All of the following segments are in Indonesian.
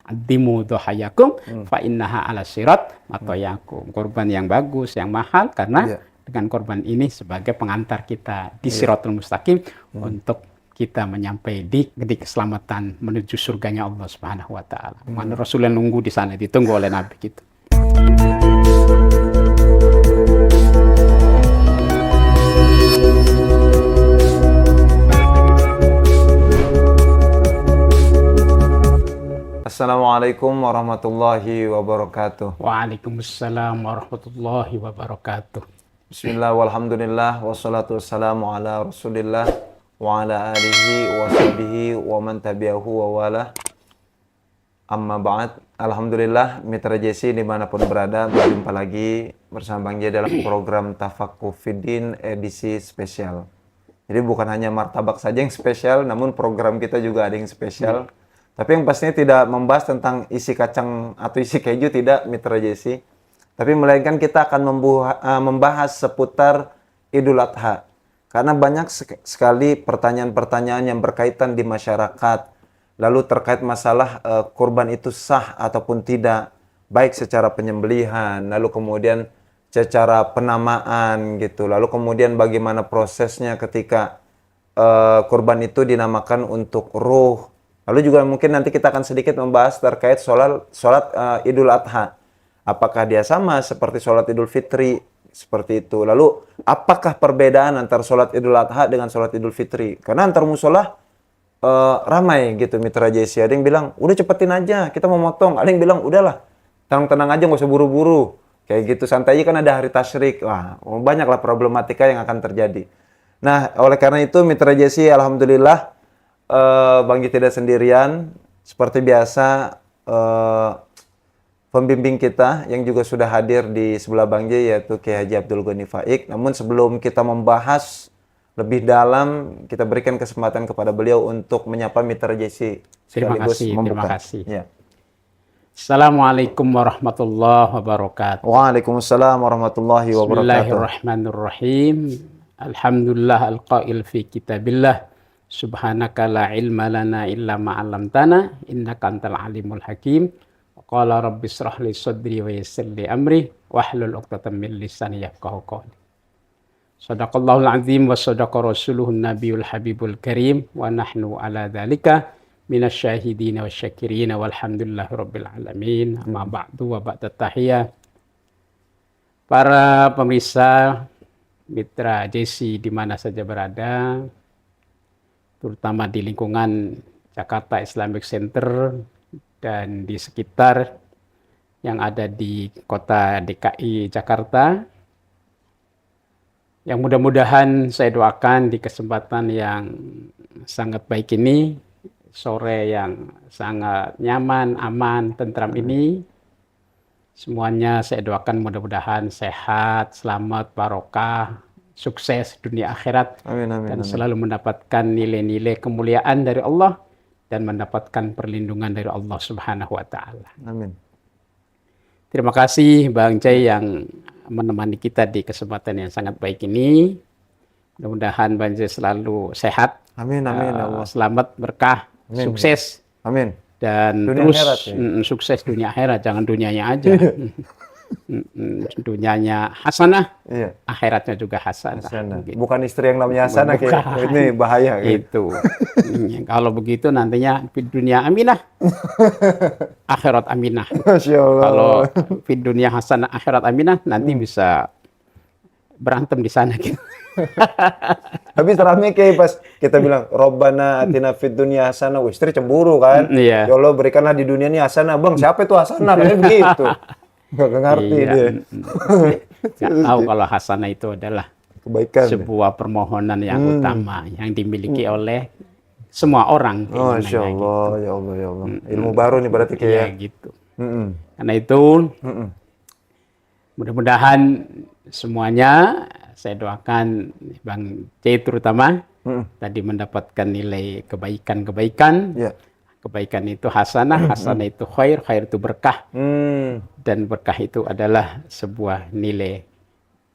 addimu dhahayakum fa innaha ala sirat matoyakum. Korban yang bagus, yang mahal, karena dengan korban ini sebagai pengantar kita di Siratul Mustaqim untuk kita menyampai di keselamatan menuju surganya Allah Subhanahu wa taala. Mana Rasulullah nunggu di sana, ditunggu oleh Nabi gitu. Assalamualaikum warahmatullahi wabarakatuh. Waalaikumsalam warahmatullahi wabarakatuh. Bismillah, walhamdulillah, wassalatu wassalamu ala rasulillah wa ala alihi wa sahbihi wa man tabi'ahu wa wala. Amma ba'd. Alhamdulillah, Mitra JC dimanapun berada, berjumpa lagi bersama Bang J dalam program Tafaqquh Fiddin edisi spesial. Jadi bukan hanya martabak saja yang spesial, namun program kita juga ada yang spesial. Tapi yang pastinya tidak membahas tentang isi kacang atau isi keju, tidak, Mitra JC. Tapi melainkan kita akan membahas seputar Idul Adha. Karena banyak sekali pertanyaan-pertanyaan yang berkaitan di masyarakat. Lalu terkait masalah kurban itu sah ataupun tidak. Baik secara penyembelihan, lalu kemudian secara penamaan gitu. Lalu kemudian bagaimana prosesnya ketika kurban itu dinamakan untuk ruh. Lalu juga mungkin nanti kita akan sedikit membahas terkait sholat Idul Adha. Apakah dia sama seperti sholat Idul Fitri? Seperti itu. Lalu apakah perbedaan antara sholat Idul Adha dengan sholat Idul Fitri? Karena antar musola ramai gitu, Mitra JC. Ada yang bilang, udah cepetin aja, kita mau motong. Ada yang bilang, udahlah, tenang-tenang aja, nggak usah buru-buru. Kayak gitu, santai aja kan ada hari tasyrik. Wah, banyaklah problematika yang akan terjadi. Nah, oleh karena itu, Mitra JC, alhamdulillah, Bang J tidak sendirian. Seperti biasa, pembimbing kita yang juga sudah hadir di sebelah Bang J, yaitu Kiai Haji Abdul Ghani Faik. Namun sebelum kita membahas lebih dalam, kita berikan kesempatan kepada beliau untuk menyapa Mitra JC. Terima kasih. Ya. Assalamualaikum warahmatullahi wabarakatuh. Waalaikumsalam warahmatullahi wabarakatuh. Bismillahirrahmanirrahim. Alhamdulillah al-qail fi kitabillah. Subhanaka la ilma lana illa ma 'allamtana innaka antal alimul hakim. Qala rabbi shrah li sadri wa yassir li amri wahlul 'uqdatam min lisani yafqahu qawli. Shadaqallahul azim wa sadaqa rasuluhun nabiyul habibul karim wa nahnu ala dzalika minasyahidin wasyakirin walhamdulillahi rabbil alamin. Amma ba'du wa ba'da tahiyah. Para pemirsa Mitra JC di mana saja berada, terutama di lingkungan Jakarta Islamic Center dan di sekitar yang ada di kota DKI Jakarta. Yang mudah-mudahan saya doakan di kesempatan yang sangat baik ini, sore yang sangat nyaman, aman, tentram ini, semuanya saya doakan mudah-mudahan sehat, selamat, barokah, sukses dunia akhirat, dan selalu mendapatkan nilai-nilai kemuliaan dari Allah dan mendapatkan perlindungan dari Allah Subhanahu wa taala. Amin. Terima kasih Bang Cai yang menemani kita di kesempatan yang sangat baik ini. Mudah-mudahan Bang Cai selalu sehat. Amin, amin. Allah. Selamat, berkah, amin, sukses. Amin. Dan dunia terus akhirat, ya? Sukses dunia akhirat, jangan dunianya aja. Dunianya hasanah, iya, akhiratnya juga hasanah. Gitu. Bukan istri yang namanya hasanah, ini bahaya. Itu. Kalau begitu nantinya di dunia aminah, akhirat aminah. Kalau di dunia hasanah, akhirat aminah, nanti bisa berantem di sana. Gitu. Habis rame kayak pas kita bilang Robbana atina fid dunya hasanah, istri cemburu kan? Iya. Ya Allah berikanlah di dunia ini hasanah. Bang, siapa itu hasanah? Kan begitu. Gak ngerti dia. Gak tahu kalau hasanah itu adalah kebaikan, sebuah permohonan yang utama yang dimiliki oleh semua orang. Oh, Insya Allah, gitu. Ya Allah, ya Allah. Ilmu baru nih berarti kayak. Ya, gitu. Karena itu mudah-mudahan semuanya saya doakan Bang C terutama tadi mendapatkan nilai kebaikan-kebaikan. Yeah. Kebaikan itu hasanah, hasanah itu khair, khair itu berkah. Dan berkah itu adalah sebuah nilai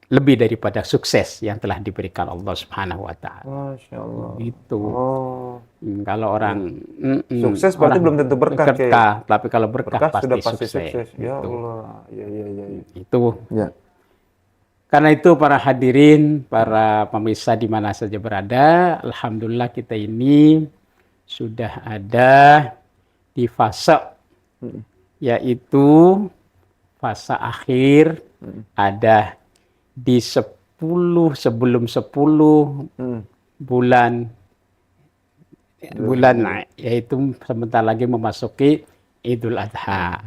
lebih daripada sukses yang telah diberikan Allah Subhanahu wa taala. Masya Allah. Gitu. Oh, Kalau orang sukses berarti orang belum tentu berkah, Kiai. tapi kalau berkah, Berkah sudah pasti pasti sukses. Ya Gitu. Allah. Ya, ya, ya. Itu. Ya. Karena itu para hadirin, para pemirsa di mana saja berada, alhamdulillah kita ini sudah ada di fase yaitu fase akhir, ada di 10 sebelum 10 bulan yaitu sebentar lagi memasuki Idul Adha.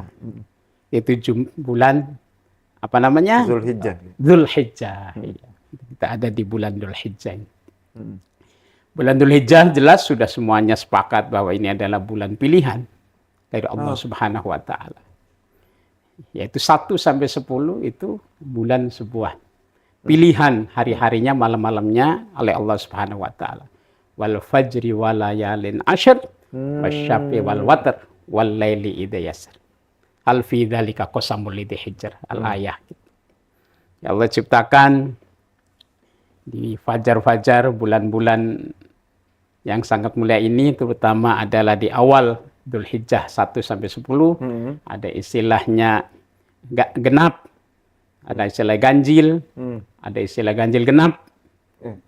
Itu bulan apa namanya? Zulhijjah. Zulhijjah. Kita ada di bulan Zulhijjah. Bulan Zulhijjah jelas sudah semuanya sepakat bahwa ini adalah bulan pilihan dari Allah Subhanahu wa taala. Yaitu 1 sampai 10 itu bulan sebuah pilihan, hari-harinya, malam-malamnya oleh Allah Subhanahu wa taala. Wal fajri walayalin asyr wasyafi wal watr wal laili idza yasr. Hal fi dzalika qasamul lidzi hijr al-ayah. Ya Allah ciptakan di fajar-fajar bulan-bulan yang sangat mulia ini, terutama adalah di awal Dzulhijjah 1 sampai 10 ada istilahnya genap, ada istilah ganjil, ada istilah ganjil genap.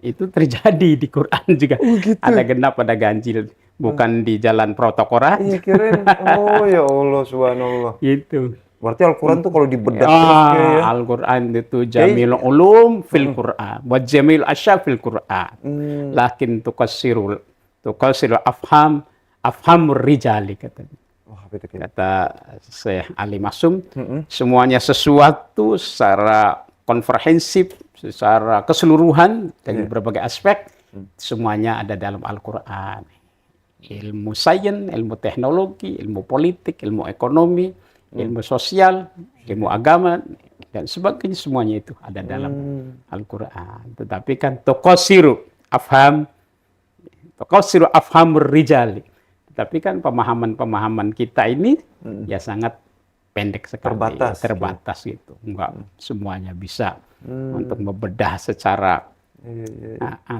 Itu terjadi di Quran juga. Gitu. Ada genap, ada ganjil. Bukan di jalan protokora. Iya, kirain. Oh ya Allah, subhanallah. Gitu. Berarti Al-Quran tuh kalau dibedah terus ya. Al-Quran itu jamil ulum fil Quran. Wa jamil asya fil Quran. Lakin tuqassirul afhamur rijali katanya. Wah, betul. Kata Syekh Ali Masum, semuanya sesuatu secara komprehensif, secara keseluruhan dari berbagai aspek, semuanya ada dalam Al-Quran. Ilmu sains, ilmu teknologi, ilmu politik, ilmu ekonomi, ilmu sosial, ilmu agama, dan sebagainya, semuanya itu ada dalam Al-Quran. Tetapi kan tuqassiru afhamur rijali. Tetapi kan pemahaman kita ini ya sangat pendek sekali, terbatas gitu. Enggak semuanya bisa untuk membedah secara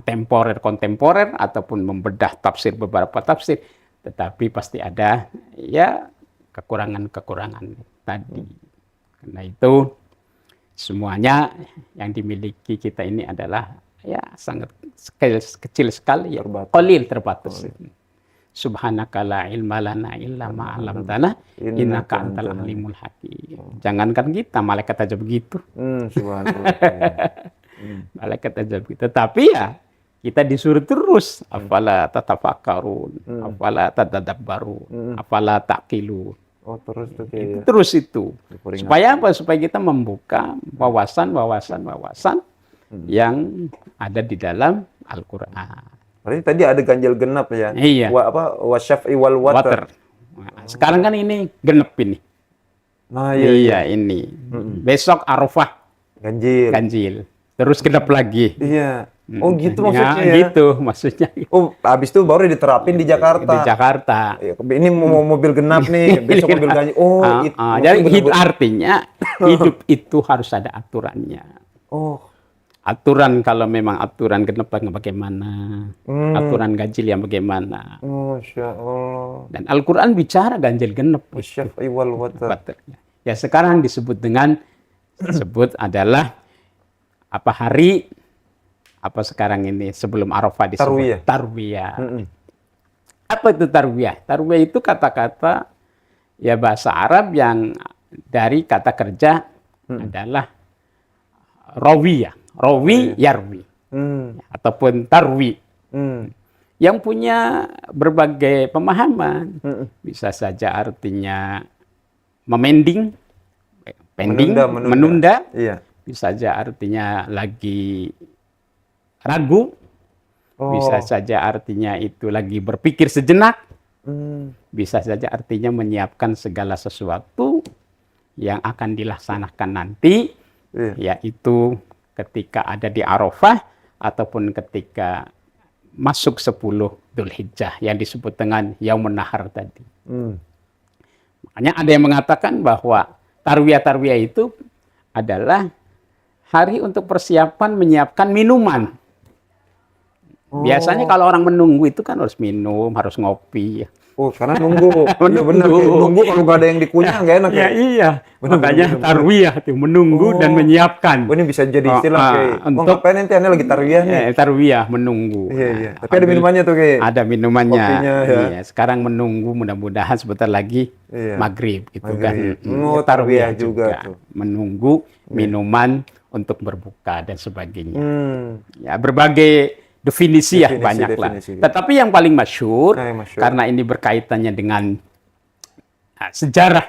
temporer, kontemporer, ataupun membedah tafsir beberapa tafsir. Tetapi pasti ada ya kekurangan-kekurangan tadi. Karena itu semuanya yang dimiliki kita ini adalah ya sangat kecil sekali, ya qalil, terbatas. Subhanaka la ilma lana illa ma 'allamtana innaka antal alimul hakim. Jangankan kita, malaikat aja begitu. Subhanallah. Malaikat aja begitu. Tapi ya kita disuruh terus, afala tatafakkarun, afala tadabbarun, afala taqilun. Oh, terus tuh kayak Terus itu. Supaya apa? Supaya kita membuka wawasan yang ada di dalam Al-Qur'an. Berarti tadi ada ganjil genap ya? Iya. Wasyaf'i wal watr. Nah, sekarang kan ini genep ini. Nah, iya ini. Besok Arafah ganjil. Terus genep lagi. Iya. Oh gitu maksudnya ya? Gitu maksudnya. Oh, habis itu baru diterapin di Jakarta. Di Jakarta. Ini mau mobil genap nih, besok mobil ganjil. Oh, itu. Jadi artinya hidup itu harus ada aturannya. Oh. Aturan, kalau memang aturan genep bagaimana, aturan ganjil yang bagaimana. Masya Allah. Dan Al-Quran bicara ganjil genep. Wasyaf'i wal watr. Ya sekarang disebut adalah apa hari, apa sekarang ini sebelum Arafah disebut Tarwiyah. Apa itu Tarwiyah? Tarwiyah itu kata-kata ya bahasa Arab yang dari kata kerja adalah rawiyah. Rawi yarwi ataupun tarwi yang punya berbagai pemahaman. Bisa saja artinya memending, menunda. Iya. Bisa saja artinya lagi ragu. Bisa saja artinya itu lagi berpikir sejenak. Bisa saja artinya menyiapkan segala sesuatu yang akan dilaksanakan nanti, yaitu ketika ada di Arafah ataupun ketika masuk 10 Dzulhijjah yang disebut dengan Yaumun Nahar tadi. Makanya ada yang mengatakan bahwa tarwiyah itu adalah hari untuk persiapan menyiapkan minuman. Biasanya kalau orang menunggu itu kan harus minum, harus ngopi. Oh, karena nunggu. Iya benar, nunggu kalau nggak ada yang dikunyah nggak enak ya. Iya. Makanya tarwiyah itu menunggu dan menyiapkan. Oh, ini bisa jadi istilah kayak. Oh, ngapain nanti Anda lagi tarwiyah nih? Tarwiyah menunggu. Iya. Tapi ada minumannya tuh kayak. Ada minumannya. Kopinya, ya. Iya. Sekarang menunggu, mudah-mudahan sebentar lagi maghrib gitu kan. Tarwiyah juga tuh. Menunggu minuman untuk berbuka dan sebagainya. Ya, berbagai definisi ya banyak lah. Tetapi yang paling masyhur, karena ini berkaitannya dengan sejarah,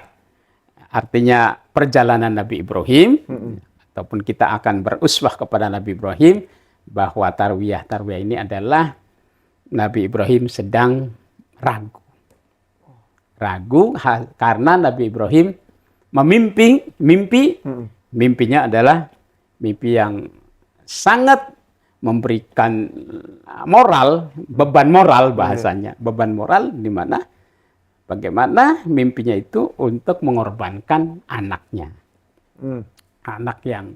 artinya perjalanan Nabi Ibrahim, ataupun kita akan beruswah kepada Nabi Ibrahim, bahwa tarwiyah ini adalah Nabi Ibrahim sedang ragu. Karena Nabi Ibrahim mimpinya adalah mimpi yang sangat memberikan beban moral bahasanya. Beban moral di mana bagaimana mimpinya itu untuk mengorbankan anaknya. Anak yang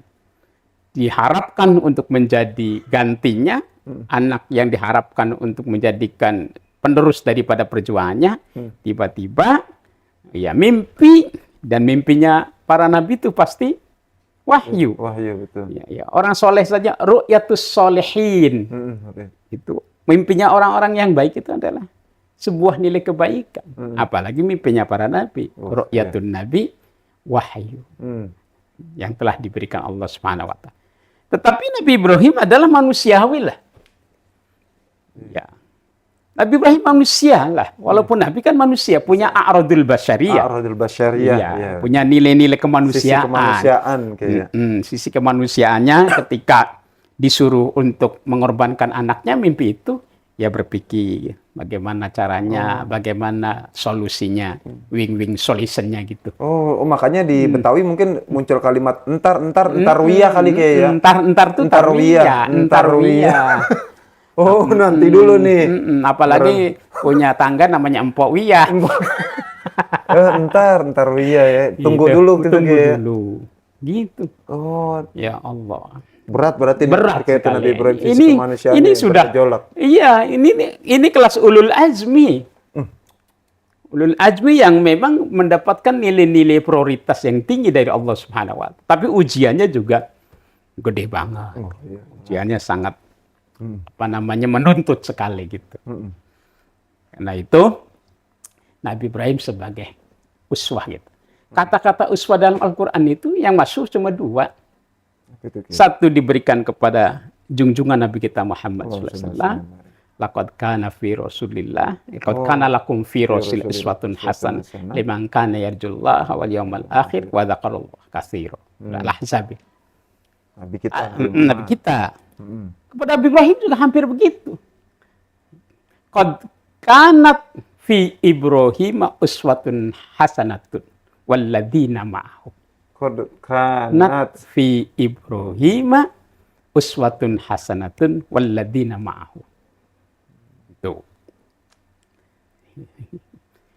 diharapkan untuk menjadi gantinya, anak yang diharapkan untuk menjadikan penerus daripada perjuangannya, tiba-tiba ya mimpi, dan mimpinya para nabi itu pasti wahyu. Wahyu, betul. Ya. Orang soleh saja, ru'yatus solehin. Itu mimpinya orang-orang yang baik itu adalah sebuah nilai kebaikan. Apalagi mimpinya para nabi. Ru'yatun nabi, wahyu. Yang telah diberikan Allah Subhanahu wa Ta'ala. Tetapi Nabi Ibrahim adalah manusiawi lah. Ya. Nabi Ibrahim manusia lah, walaupun Nabi kan manusia, punya a'radul basyariyah. Ya. Punya nilai-nilai kemanusiaan. Sisi kemanusiaannya ketika disuruh untuk mengorbankan anaknya, mimpi itu, ya berpikir bagaimana caranya, bagaimana solusinya, win-win solutionnya gitu. Oh, makanya di Betawi mungkin muncul kalimat entar wiyah kali kayak ya. Entar wiyah. Oh, nanti dulu nih. Apalagi punya tangga namanya Empok Wiyah. Entar Wiyah ya. Tunggu dulu gitu. Gitu. Oh, ya Allah. Berat berarti berkaitan Nabi Ibrahim, sisi kemanusiaan ini sudah bergejolak. Iya, ini kelas ulul azmi. Ulul azmi yang memang mendapatkan nilai-nilai prioritas yang tinggi dari Allah Subhanahu wa Ta'ala. Tapi ujiannya juga gede banget. Ujiannya sangat menuntut sekali gitu. Karena itu Nabi Ibrahim sebagai uswah gitu. Kata-kata uswah dalam Al-Quran itu yang masuk cuma dua. Satu diberikan kepada junjungan Nabi kita Muhammad SAW. Laqad kana fi Rasulillah, laqad kana lakum fi Rasul uswatun hasanah liman kana yarjullaha wal yawmal akhir wa dzakarallaha katsiran. Al-Ahzab. Nabi kita. Kepada Nabi Ibrahim juga hampir begitu. Qad kanat fi Ibrahim uswatun hasanatun walladzina ma'ahu. Qad kanat fi Ibrahim uswatun hasanatun walladzina ma'ahu. Itu.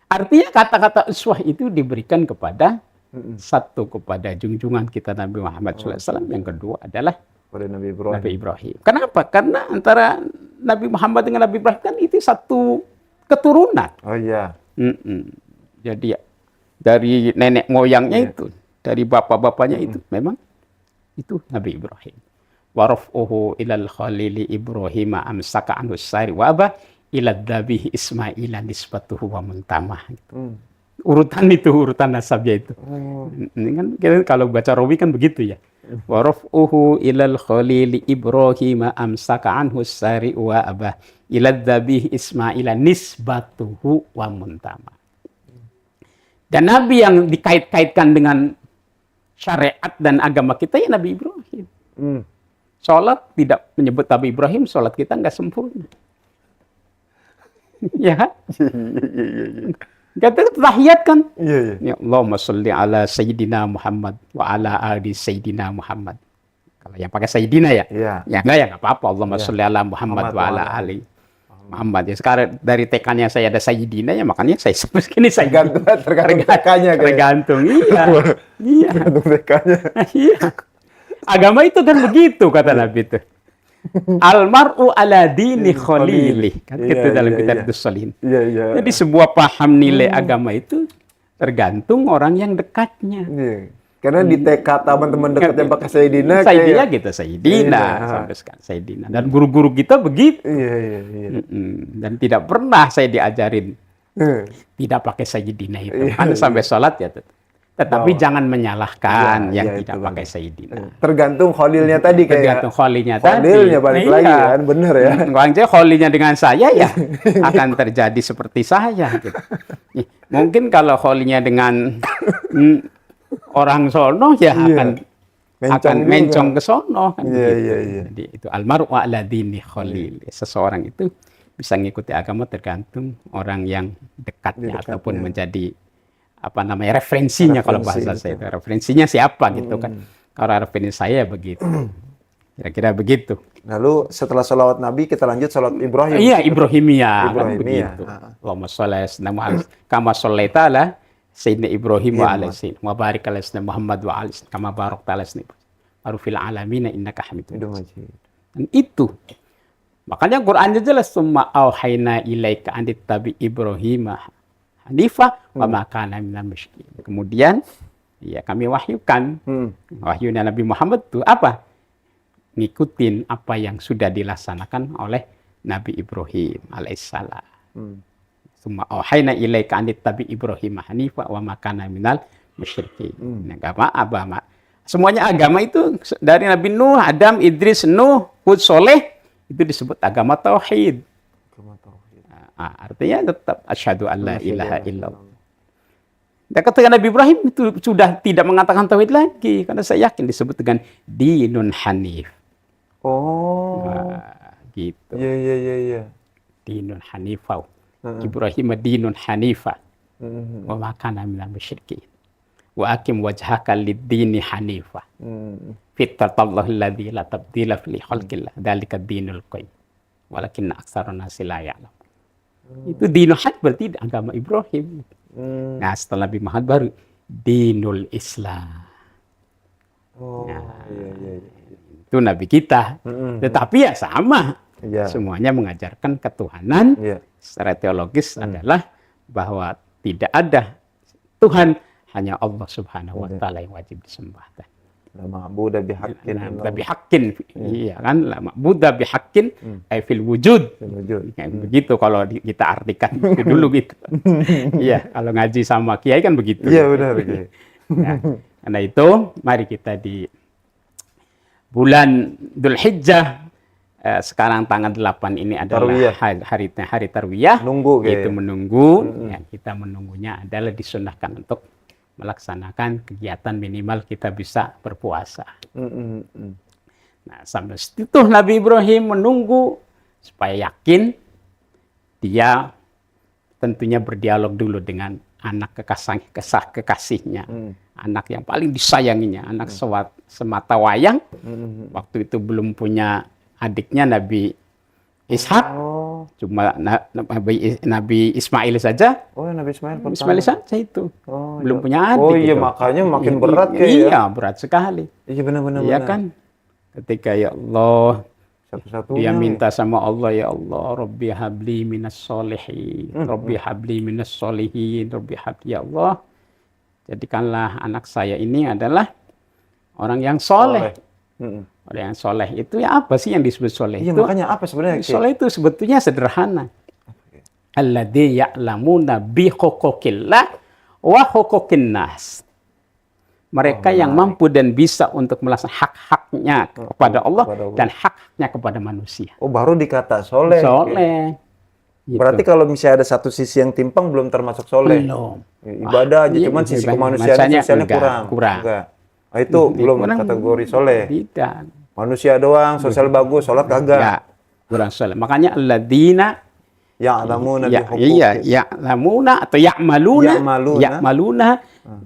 Artinya kata-kata uswah itu diberikan kepada satu kepada junjungan kita Nabi Muhammad SAW, yang kedua adalah pada Nabi Ibrahim. Kenapa? Karena antara Nabi Muhammad dengan Nabi Ibrahim kan itu satu keturunan. Oh iya. Jadi dari nenek moyangnya itu, dari bapak-bapaknya itu memang itu Nabi Ibrahim. Waraf'uhu ilal khalili Ibrahim amsaka anhu sari wa aba ila dzabih Ismaila nisbatuhu wa muntamah. Urutan nasabnya itu. Ini kan kalau baca rawi kan begitu ya. Wa raf'uhu ilal khalili Ibrahim amsaka anhu sari wa abah ila dzabih Ismaila nisbatuhu wa muntama. Dan nabi yang dikait-kaitkan dengan syariat dan agama kita ya Nabi Ibrahim. Salat tidak menyebut Nabi Ibrahim, salat kita enggak sempurna. Ya kan? Kata tahiyat kan? Ya Allahumma sholli ala Sayyidina Muhammad wa ala ali Sayyidina Muhammad. Kalau yang pakai Sayyidina ya? Ya enggak apa-apa. Allahumma sholli ala Muhammad wa ala ali Muhammad. Ya sekarang dari TK-nya saya ada Sayyidina ya, makanya saya sebut ini saya tergantung TK-nya. Tergantung. Iya. Tergantung TK-nya. Iya. Agama itu kan begitu kata Nabi itu. Almar'u ala dini khalili. Kan Iya, gitu dalam iya, kitab iya. Dussolihin. Iya, iya. Jadi sebuah paham nilai agama itu tergantung orang yang dekatnya. Iya. Karena di TK teman-teman dekatnya pakai Sayyidina Sayyidina kayak... gitu, Sayyidina Sayyidina, sampai sekarang Sayyidina. Dan guru-guru kita begitu. Iya, iya, iya. Dan tidak pernah saya diajarin Eh, tidak pakai Sayyidina itu. Kan sampai sholat ya. Tetapi jangan menyalahkan yang iya, tidak itu pakai benar. Sayyidina. Tergantung khalilnya tadi kayak... Tergantung kholinya tadi. Khalilnya balik Iya. lagi kan, bener ya. Kalau aja kholinya dengan saya ya akan terjadi seperti saya. Gitu. Mungkin kalau kholinya dengan orang sono ya akan mencong ke sono. Kan Iya, gitu. iya, iya. Jadi itu almar'u ala dini khalil. Seseorang itu bisa mengikuti agama tergantung orang yang dekatnya ataupun menjadi apa namanya referensinya kalau bahasa saya itu referensinya siapa gitu kan. Kalau referensi saya begitu. Kira-kira begitu. Lalu setelah sholawat Nabi kita lanjut sholat Ibrahim. Iya, Ibrahimiyah. Kan Ibrahimiyah. begitu. Allahumma sholli ala sayyidina Muhammad kama shallaita ala sayyidina Ibrahim wa ala sayyidina wa barik ala sayyidina Muhammad wa ala sayyidina kama barakta ala sayyidina Ibrahim fil alamin innaka Hamidum Majid. Dan itu makanya Qur'annya jelas summa auhayna ilaika an tabi Ibrahim hanifah wa ma kana minal musyrikin. Kemudian ya kami wahyukan. Wahyunya Nabi Muhammad itu apa? Ngikutin apa yang sudah dilaksanakan oleh Nabi Ibrahim alaihissalam. Summa auhayna ilaika an tabi Ibrahim hanifah wa ma kana minal musyrikin. Agama. Semuanya agama itu dari Nabi Nuh, Adam, Idris, Nuh, Hud, Soleh itu disebut agama tauhid. Artinya tetap asyhadu an la ilaha illallah. Dan ketika Nabi Ibrahim itu sudah tidak mengatakan tauhid lagi karena saya yakin disebut dengan dinun hanif. Oh. Gitu. Iya. Dinun hanifah. Ibrahim dinun hanifah. Wa ma kana minal musyrikin. Wa aqim wajhaka lid-dini hanifah. Fitratallahu alladzi la tabdila li khalqillah. Dzalika dinul qayyim. Walakinna aktsarun nasi la ya'lam. Itu dinul hanif berarti agama Ibrahim. Nah, setelah Nabi Muhammad baru dinul Islam. Oh, iya. Itu Nabi kita. Tetapi ya sama. Iya. Semuanya mengajarkan ketuhanan. Iya. Secara teologis adalah bahwa tidak ada Tuhan, hanya Allah Subhanahu wa taala yang wajib disembah. La ma'budu bihaqqin. Bihaqqin. Iya kan? La ma'budu bihaqqin ay fil wujud. Begitu kalau kita artikan itu dulu gitu. Iya, kalau ngaji sama kiai kan begitu. Iya, benar. Nah, karena itu mari kita di bulan Dzulhijjah sekarang tanggal 8 ini adalah hari tarwiyah. Itu menunggu. Ya, kita menunggunya adalah disunahkan untuk melaksanakan kegiatan minimal kita bisa berpuasa. Nah, sampai situ Nabi Ibrahim menunggu supaya yakin dia tentunya berdialog dulu dengan anak kekasihnya, anak yang paling disayanginya, anak semata wayang. Waktu itu belum punya adiknya Nabi Ishak. Cuma Nabi Ismail saja. Oh, Nabi Ismail pertama. Ismail saja itu. Belum punya adik. Oh iya, gitu. Makanya makin berat kayak ya. Iya, berat sekali. Iya, benar-benar. Iya kan? Ketika ya Allah, satu-satunya dia minta sama Allah, ya Allah, Rabbi habli minas solihin. Rabbi habli minas solihin. Rabbi habli, ya Allah, jadikanlah anak saya ini adalah orang yang soleh. Orang yang soleh itu ya apa sih yang disebut soleh? Iya, itu, makanya apa sebenarnya? Soleh itu sebetulnya sederhana. Alladzi ya'lamuna bi huquqillah wa huquqin nas. Mereka yang mampu dan bisa untuk melaksanakan hak-haknya kepada Allah dan hak-haknya kepada manusia. Oh, baru dikata soleh. Soleh. Gitu. Berarti kalau misalnya ada satu sisi yang timpang belum termasuk soleh. Belum. Ibadah aja, cuman sisi kemanusiaan sosialnya kurang. Nah, itu belum kategori soleh. Tidak. Manusia doang, sosial bagus, sholat kagak. Ya, kurang soleh. Makanya alladzina ya'lamuna ya'lamuna atau ya'maluna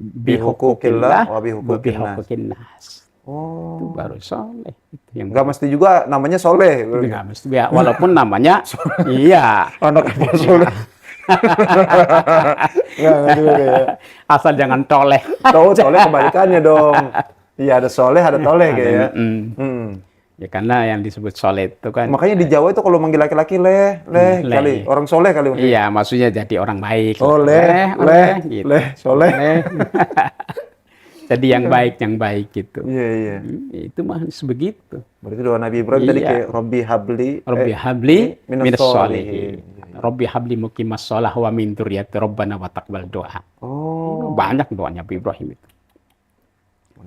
bihuquqillah wa bihuquqin nas. Oh, itu baru soleh. Enggak mesti juga namanya soleh. Enggak mesti ya, walaupun namanya iya. Anak apa soleh? Asal jangan toleh. Toleh kebalikannya dong. Iya, ada soleh, ada toleh kayak ya. Ya karena yang disebut soleh itu kan Makanya di Jawa itu kalau manggil laki-laki leh leh. kali, orang soleh kali maksudnya. Iya, maksudnya jadi orang baik. Oh, leh, gitu. soleh. Leh. Jadi yang baik gitu. Iya, iya. Itu mah sebegitu. Berarti doa Nabi Ibrahim tadi Iya. kayak Robbi habli Rabbi habli minas sholihin. sholihin. Rabbi habli muqimas shalah wa min dzurriyyati rabbana wa taqabbal doa. Oh, Banyak doanya Nabi Ibrahim itu.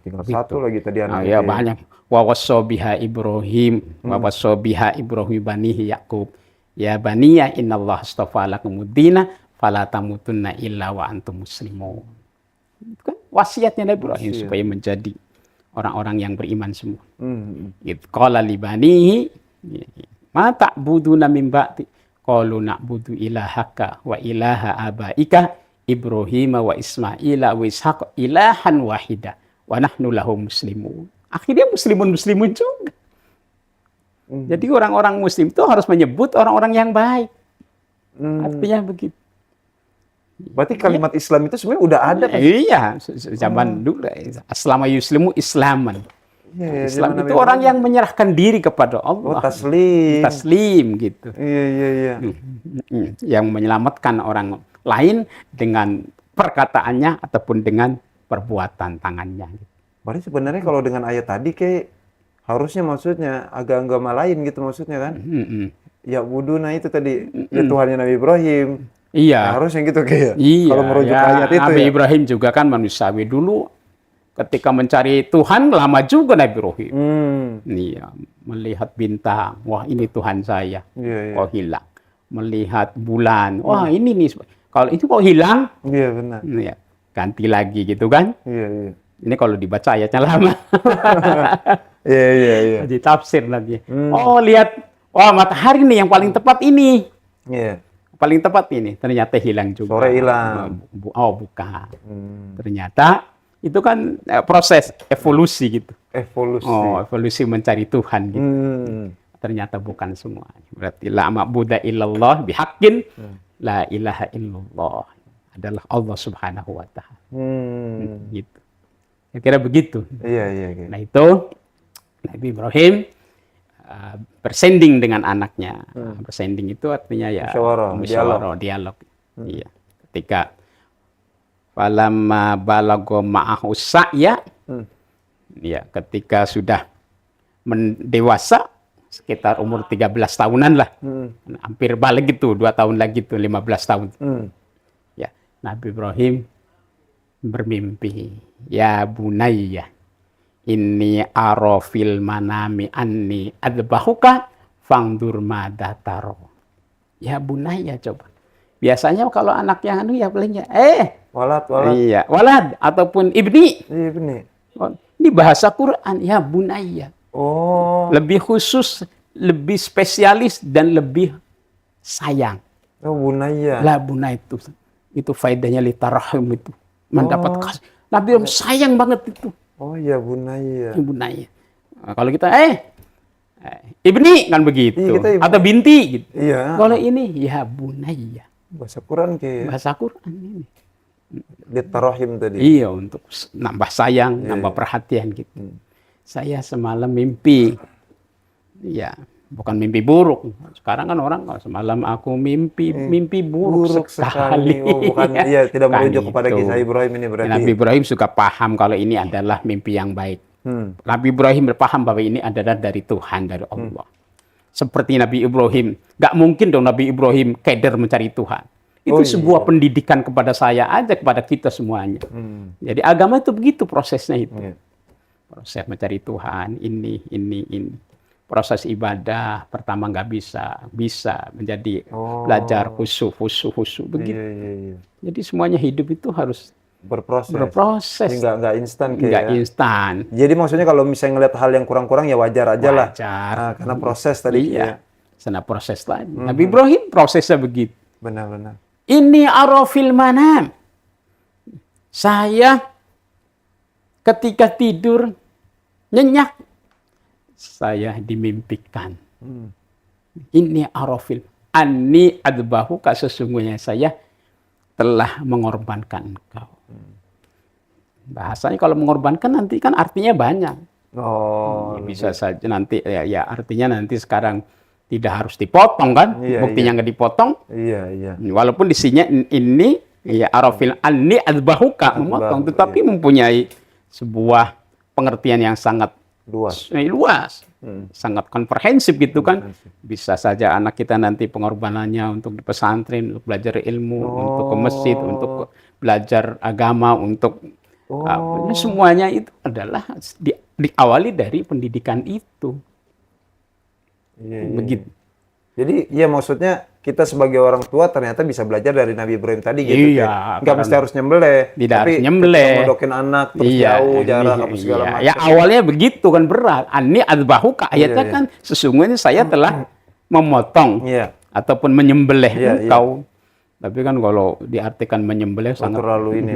tinggal satu lagi tadi anak Ya banyak. Wa wassabiha Ibrahim wa wassabiha Ibrahim banihi Yaqub. Ya baniya innallaha astafa lakumud dina fala tamutunna illa wa antum muslimun. Itu kan wasiatnya Nabi Ibrahim supaya menjadi orang-orang yang beriman semua. Itu qala li banihi ma ta'buduna min ba'di qalu na'budu ilahaka wa ilaha abaika Ibrahim wa Ismaila wa Ishaq ilahan wahida wa nahnu lahu muslimun. Akhirnya muslimun juga. Jadi orang-orang muslim itu harus menyebut orang-orang yang baik. Artinya begitu. Berarti kalimat Islam itu sebenarnya udah ada kan? Iya, zaman dulu. Aslama yuslimu islaman. Iya, Islam itu orang yang menyerahkan diri kepada Allah. Taslim. Taslim gitu. Iya. Yang menyelamatkan orang lain dengan perkataannya ataupun dengan perbuatan tangannya. Berarti sebenarnya kalau dengan ayat tadi kayak harusnya maksudnya agama lain gitu maksudnya kan? Ya buduna itu tadi ya Tuhannya Nabi Ibrahim. Iya. Ya, harusnya gitu kayak. Iya. Kalau merujuk ayat itu Nabi ya. Ibrahim juga kan manusiawi dulu. Ketika mencari Tuhan lama juga Nabi Ibrahim. Iya, melihat bintang, wah ini Tuhan saya. Iya. Kok hilang. Melihat bulan, wah ini nih. Kalau itu kok hilang? Iya benar. Iya, ganti lagi gitu kan? Iya. Ini kalau dibaca ayatnya lama. Iya. Jadi tafsir lagi. Oh lihat, wah matahari nih yang paling tepat ini. Iya. Paling tepat ini. Ternyata hilang juga. Sore hilang. Oh bukan. Ternyata itu kan proses evolusi gitu. Evolusi. Oh, evolusi mencari Tuhan gitu. Ternyata bukan semua. Berarti la ma'budu illallah bihaqqin la ilaha illallah adalah Allah Subhanahu wa taala. Gitu. Kira-kira begitu. Iya. Nah, itu Nabi Ibrahim bersanding dengan anaknya. Bersanding itu artinya ya musyawarah, dialog. Iya. Ketika falamma balagha ma'ahu sa'ya, ya ketika sudah dewasa sekitar umur 13 tahunan lah, hampir balik gitu, 2 tahun lagi tuh 15 tahun. Ya, Nabi Ibrahim bermimpi, ya bunayya inni ara fil manami anni adbahuka fangdur madza taro. Ya bunayya, coba. Biasanya kalau anak yang anu ya paling walad. Iya, walad ataupun ibni. Ibni. Ini bahasa Quran, ya bunayya. Oh. Lebih khusus, lebih spesialis dan lebih sayang. Oh, bunayya. Lah bunayya itu faedahnya litarahim itu. Mendapat kasih. Nabi sayang banget itu. Oh iya bunayya. Bunayya. Nah, kalau kita ibni kan begitu. Iya, atau binti gitu. Iya. Kalau ini ya bunayya. Bahasa Quran kayak. Bahasa Quran ini. Litarahim tadi. Iya, untuk nambah sayang, nambah perhatian gitu. Saya semalam mimpi. Ya, bukan mimpi buruk. Sekarang kan orang semalam aku mimpi buruk sekali. Oh, bukan iya tidak merujuk kepada kisah Ibrahim ini berarti. Nabi Ibrahim suka paham kalau ini adalah mimpi yang baik. Nabi Ibrahim berpaham bahwa ini adalah dari Tuhan, dari Allah. Seperti Nabi Ibrahim, nggak mungkin dong Nabi Ibrahim keder mencari Tuhan. Itu sebuah pendidikan kepada saya aja, kepada kita semuanya. Jadi agama itu begitu prosesnya itu. Proses mencari Tuhan, ini. Proses ibadah pertama nggak bisa menjadi belajar khusyuk begitu. Iya. Jadi semuanya hidup itu harus berproses. Nggak instan kayak. Nggak instan. Jadi maksudnya kalau misalnya ngeliat hal yang kurang-kurang ya wajar aja lah. Wajar. Karena proses tadi. Iya. Karena proses tadi. Nabi Ibrahim prosesnya begitu. Benar. Ini arafil manam. Saya ketika tidur nyenyak, saya dimimpikan. Ini arafil. Anni adbahuka, sesungguhnya saya telah mengorbankan engkau. Bahasanya kalau mengorbankan nanti kan artinya banyak. Oh, Bisa saja nanti ya artinya nanti sekarang tidak harus dipotong kan? Iya, Buktinya nggak dipotong. iya, iya. Walaupun isinya ini ya arafil anni adbahuka memotong, tetapi mempunyai sebuah pengertian yang sangat Luas. luas, sangat komprehensif gitu kan. Komprehensif. Bisa saja anak kita nanti pengorbanannya untuk di pesantren, untuk belajar ilmu, untuk ke masjid, untuk belajar agama, untuk semuanya itu adalah diawali dari pendidikan itu. Iya, iya. Begitu. Jadi ya maksudnya kita sebagai orang tua ternyata bisa belajar dari Nabi Ibrahim tadi gitu. Iya, Nggak mesti harus nyembelih. Tidak tapi harus nyembelih. ketika ngodokin anak terus jauh jarak apa segala macam. Ya awalnya begitu kan berat. Ani adbahuka ayatnya kan sesungguhnya saya telah memotong ataupun menyembelih engkau. Tapi kan kalau diartikan menyembelih sangat terlalu ini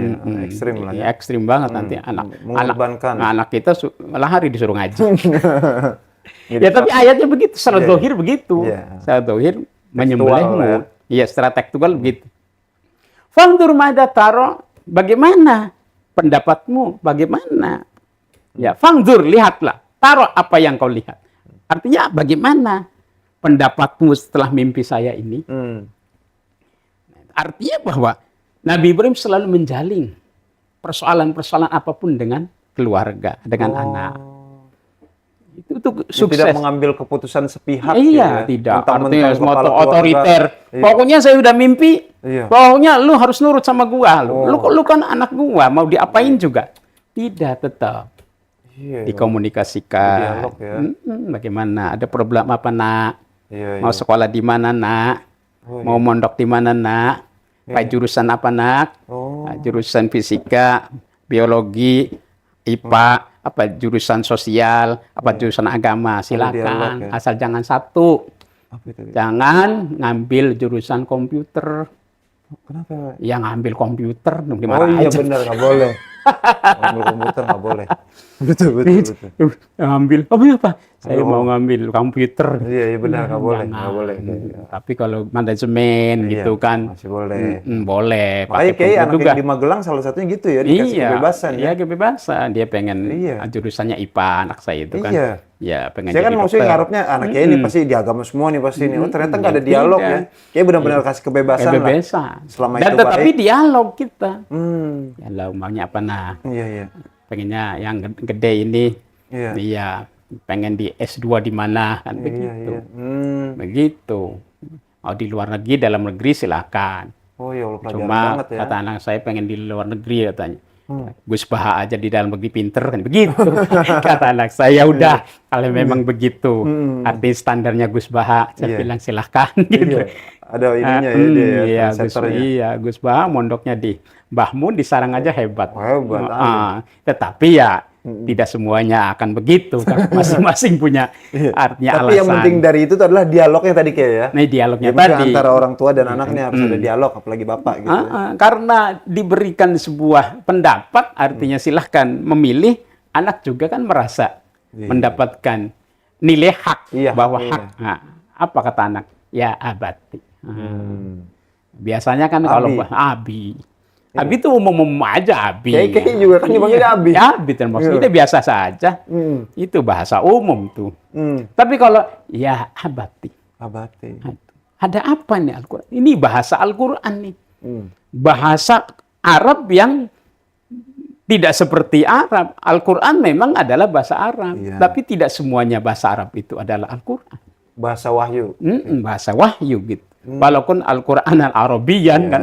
ekstrim lah. Ya, ekstrim banget nanti anak kita malah hari disuruh ngaji. Ya tapi ayatnya begitu, secara dohir begitu. Secara dohir menyembelihmu. Iya, secara tekstual begitu. Fandur mada taro, bagaimana pendapatmu? Bagaimana? Ya, fandur, lihatlah. Taro apa yang kau lihat. Artinya bagaimana pendapatmu setelah mimpi saya ini? Artinya bahwa Nabi Ibrahim selalu menjalin persoalan-persoalan apapun dengan keluarga, dengan anak. Itu sukses. Tidak mengambil keputusan sepihak. Iya, tidak. Artinya semua otoriter. Iya. Pokoknya saya udah mimpi. Iya. Pokoknya lu harus nurut sama gua. Lu kan anak gua, mau diapain juga. Tidak, tetap. Iya, dikomunikasikan. Dialog, ya. Bagaimana? Ada problem apa, Nak? Iya, mau sekolah di mana, Nak? Mau mondok di mana, Nak? Pak jurusan apa, Nak? Jurusan fisika, biologi, IPA, apa jurusan sosial, apa jurusan agama, silakan. Asal jangan satu. Jangan ngambil jurusan komputer. Kenapa? Yang ngambil komputer, gimana iya aja. Benar, nggak boleh. Ngambil komputer nggak boleh. Betul. Ngambil apa? Saya mau ngambil komputer. Iya benar, nggak boleh. Tapi kalau manajemen gitu kan masih boleh. Boleh. Makanya kayak anak yang di Magelang salah satunya gitu ya, dikasih kebebasan. Iya, kebebasan. Dia pengen jurusannya IPA, anak saya itu kan. Ya, pengen saya kan jadi maksudnya dokter. ngarepnya anaknya ini pasti di agama semua nih pasti nih. Oh ternyata nggak ada dialog ya. Kayak benar-benar kasih kebebasan lah. Selama Dan itu tetapi baik. dialog kita. Ya lah maunya apa nah? Iya. Pengennya yang gede ini. Iya. Pengen di S2 di mana kan begitu. Begitu. Mau di luar negeri, dalam negeri silakan. Oh ya Allah, pelajaran Cuma banget ya. kata anak saya pengen di luar negeri katanya. Gus Baha aja di dalam negeri pinter kan begitu. Kata anak saya udah kalau memang begitu. Arti standarnya Gus Baha saya bilang silahkan gitu. Ada ininya ya dia. Gus Baha mondoknya di Mbah Mun di Sarang aja hebat. Hebat. Tetapi ya tidak semuanya akan begitu kan. Masing-masing punya artinya Tapi alasan. yang penting dari itu adalah dialognya tadi kayak ya. Nah, dialognya ya, tadi antara orang tua dan anaknya harus ada dialog, apalagi bapak gitu. Karena diberikan sebuah pendapat, artinya silahkan memilih. Anak juga kan merasa mendapatkan nilai hak bahwa hak. Nah, apa kata anak? Ya abati. Biasanya kan kalau abi. Abi itu umum aja abi. Kayak juga kan dipanggil abi. Abi maksudnya biasa saja. Itu bahasa umum tuh. Tapi kalau ya abati. Ada apa nih Al-Quran? Ini bahasa Al-Quran nih. Bahasa Arab yang tidak seperti Arab. Al-Quran memang adalah bahasa Arab. Tapi tidak semuanya bahasa Arab itu adalah Al-Quran. Bahasa wahyu. Bahasa wahyu gitu. Walaupun Al-Quran al-Arabiyan kan.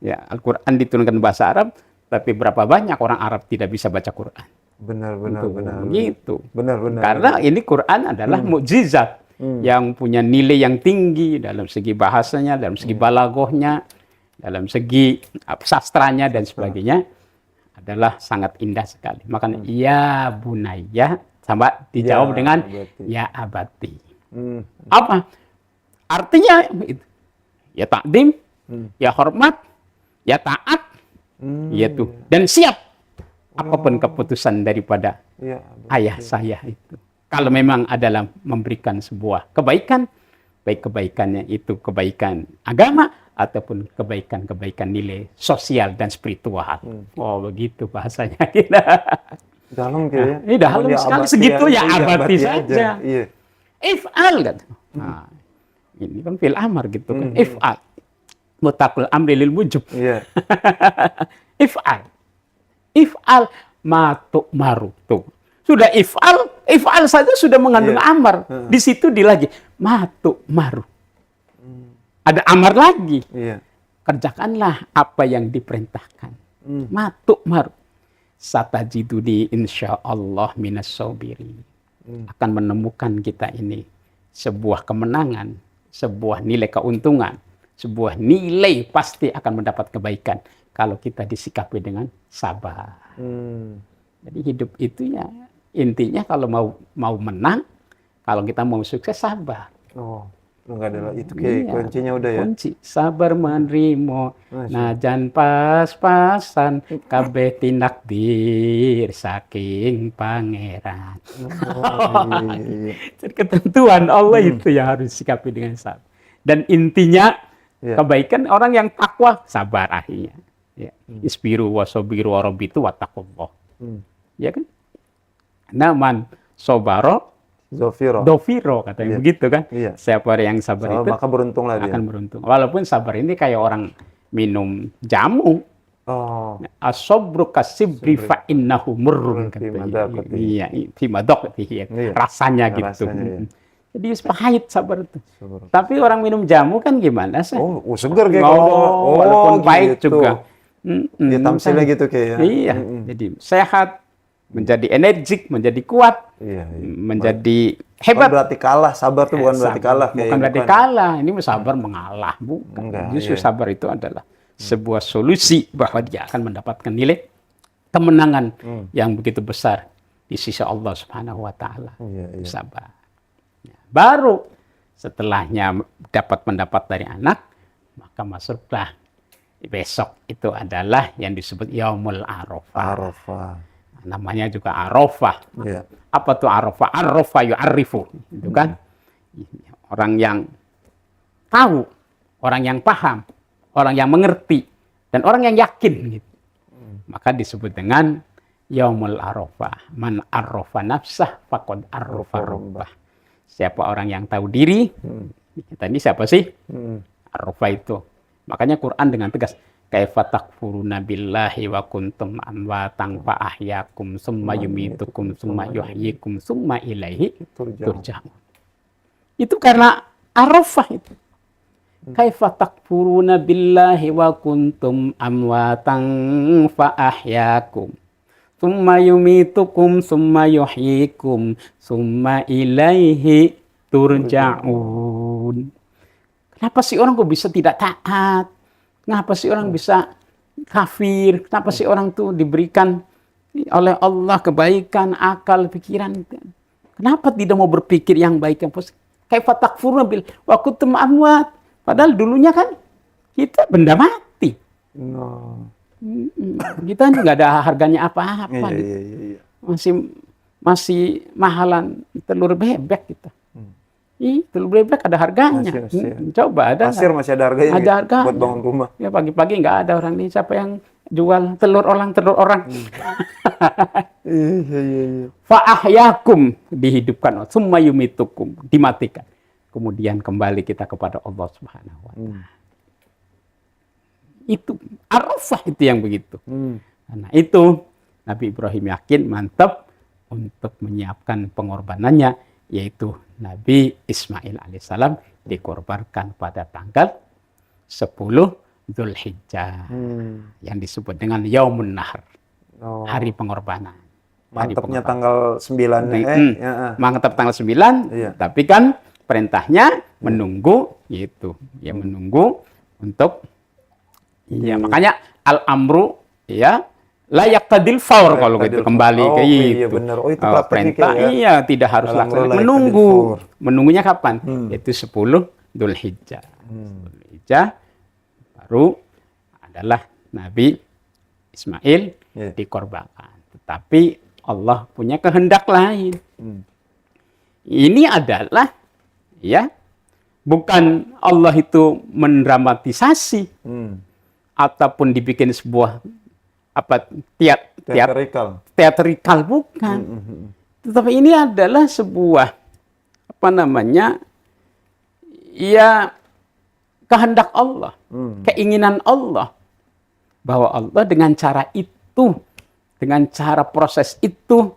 Ya, Al-Quran diturunkan bahasa Arab, tapi berapa banyak orang Arab tidak bisa baca Quran. Benar. Gitu. Benar. Karena ini Quran adalah mukjizat yang punya nilai yang tinggi dalam segi bahasanya, dalam segi balaghahnya, dalam segi sastranya dan sebagainya adalah sangat indah sekali. Makanya ya bunayya sama dijawab dengan ya abati. Apa? Artinya ya takdim, ya hormat, ya taat, yaitu dan siap apapun keputusan daripada ayah saya itu. Kalau memang adalah memberikan sebuah kebaikan, baik kebaikannya itu kebaikan agama ataupun kebaikan-kebaikan nilai sosial dan spiritual. Oh, begitu bahasanya kita. Dalam kayaknya. Ini dalam sekali, segitu ya abati saja. Iya. If'al kan. Nah, ini kan fil amar gitu kan. If'al. Mutakul amri lil wujub. Iya. If'al. If'al ma tu'maru. Tuh. Sudah if'al saja sudah mengandung amar. Di situ lagi ma tu'maru. Ada amar lagi. Iya. Kerjakanlah apa yang diperintahkan. Ma tu'maru. Satajiduni insyaallah minas sabirin. Akan menemukan kita ini sebuah kemenangan, sebuah nilai keuntungan, sebuah nilai pasti akan mendapat kebaikan kalau kita disikapi dengan sabar. Jadi hidup itu ya intinya kalau mau menang, kalau kita mau sukses sabar. Oh, enggak ada itu kayak kuncinya udah ya. Kunci sabar menerima najan pas-pasan kabeh tinakdir saking pangeran. Iya. Ketentuan Allah itu yang harus sikapi dengan sabar. Dan intinya kebaikan orang yang takwa sabar akhirnya. Ya. Isbiru wasobiru warabitu wattaqullah. Ya kan? Naman sobaro Dofiro katanya begitu kan. Siapa yang sabar itu maka beruntung lah dia. Akan beruntung. Walaupun sabar ini kayak orang minum jamu. As-sabru kasibri fa innahu murrun katanya. Iya, fi madaqatihi. Rasanya gitu. Jadi pahit sabar itu. Tapi orang minum jamu kan gimana sih? Segar kayak walaupun pahit juga. Dia tamsilnya gitu kayak. Iya, jadi sehat, menjadi energik, menjadi kuat, menjadi hebat. Bukan berarti kalah, sabar itu bukan berarti kalah. Bukan berarti kalah, ini sabar mengalah, bukan. Justru sabar itu adalah sebuah solusi bahwa dia akan mendapatkan nilai kemenangan yang begitu besar di sisi Allah Subhanahu wa Ta'ala. Sabar. Baru setelahnya dapat pendapat dari anak, maka masuklah besok itu adalah yang disebut Yaumul Arafah. Namanya juga Arafah. Apa tuh Arafah? Arafah yu'arifu. Itu kan orang yang tahu, orang yang paham, orang yang mengerti, dan orang yang yakin. Gitu. Maka disebut dengan Yaumul Arafah. Man arrafa nafsah faqad arrafa rabbah. Siapa orang yang tahu diri, kita ini siapa sih? Arafah itu. Makanya Quran dengan tegas, kaifa takfuruna billahi wa kuntum amwatan fa ahyakum summa yumitukum summa yuhyikum summa ilaihi turja'un. Itu karena Arafah itu. Kaifa takfuruna billahi wa kuntum amwatan fa ahyakum summa yumitukum summa yuhyikum summa ilaihi turja'un. Kenapa sih orang kok bisa tidak taat? Kenapa sih orang bisa kafir? Kenapa sih orang tuh diberikan oleh Allah kebaikan, akal, pikiran? Kenapa tidak mau berpikir yang baik, yang positif? Kaifa takfuruna bil wa kuntum amwat. Padahal dulunya kan kita benda mati. Kita nggak ada harganya apa-apa. Masih mahalan telur bebek kita. Telur bebek ada harganya. Coba ada. Pasir masih ada harganya. Ada harga. Buat bangun rumah. Ya pagi-pagi nggak ada orang nih. Siapa yang jual telur orang? Fa'ahyakum dihidupkan. Summa yumitukum dimatikan. Kemudian kembali kita kepada Allah Subhanahu wa Ta'ala. Itu Arafah itu yang begitu. Nah itu Nabi Ibrahim yakin mantap untuk menyiapkan pengorbanannya, yaitu Nabi Ismail alaihissalam dikorbankan pada tanggal 10 Dzulhijjah yang disebut dengan Yaumun Nahr, hari pengorbanan. Mantapnya tanggal 9. Mantap tanggal 9, tapi kan perintahnya menunggu gitu, ya menunggu untuk makanya al-amru ya layak tadil faur kalau gitu kembali ke itu. Itu perintah tidak harus laksana. Menunggunya kapan? Itu 10 Dzulhijjah. Dzulhijjah baru adalah Nabi Ismail dikorbankan. Tetapi Allah punya kehendak lain. Ini adalah Bukan Allah itu mendramatisasi Hmm. ataupun dibikin sebuah apa teatrikal, bukan. Tetapi ini adalah sebuah apa namanya? Ya, kehendak Allah, keinginan Allah, bahwa Allah dengan cara itu, dengan cara proses itu,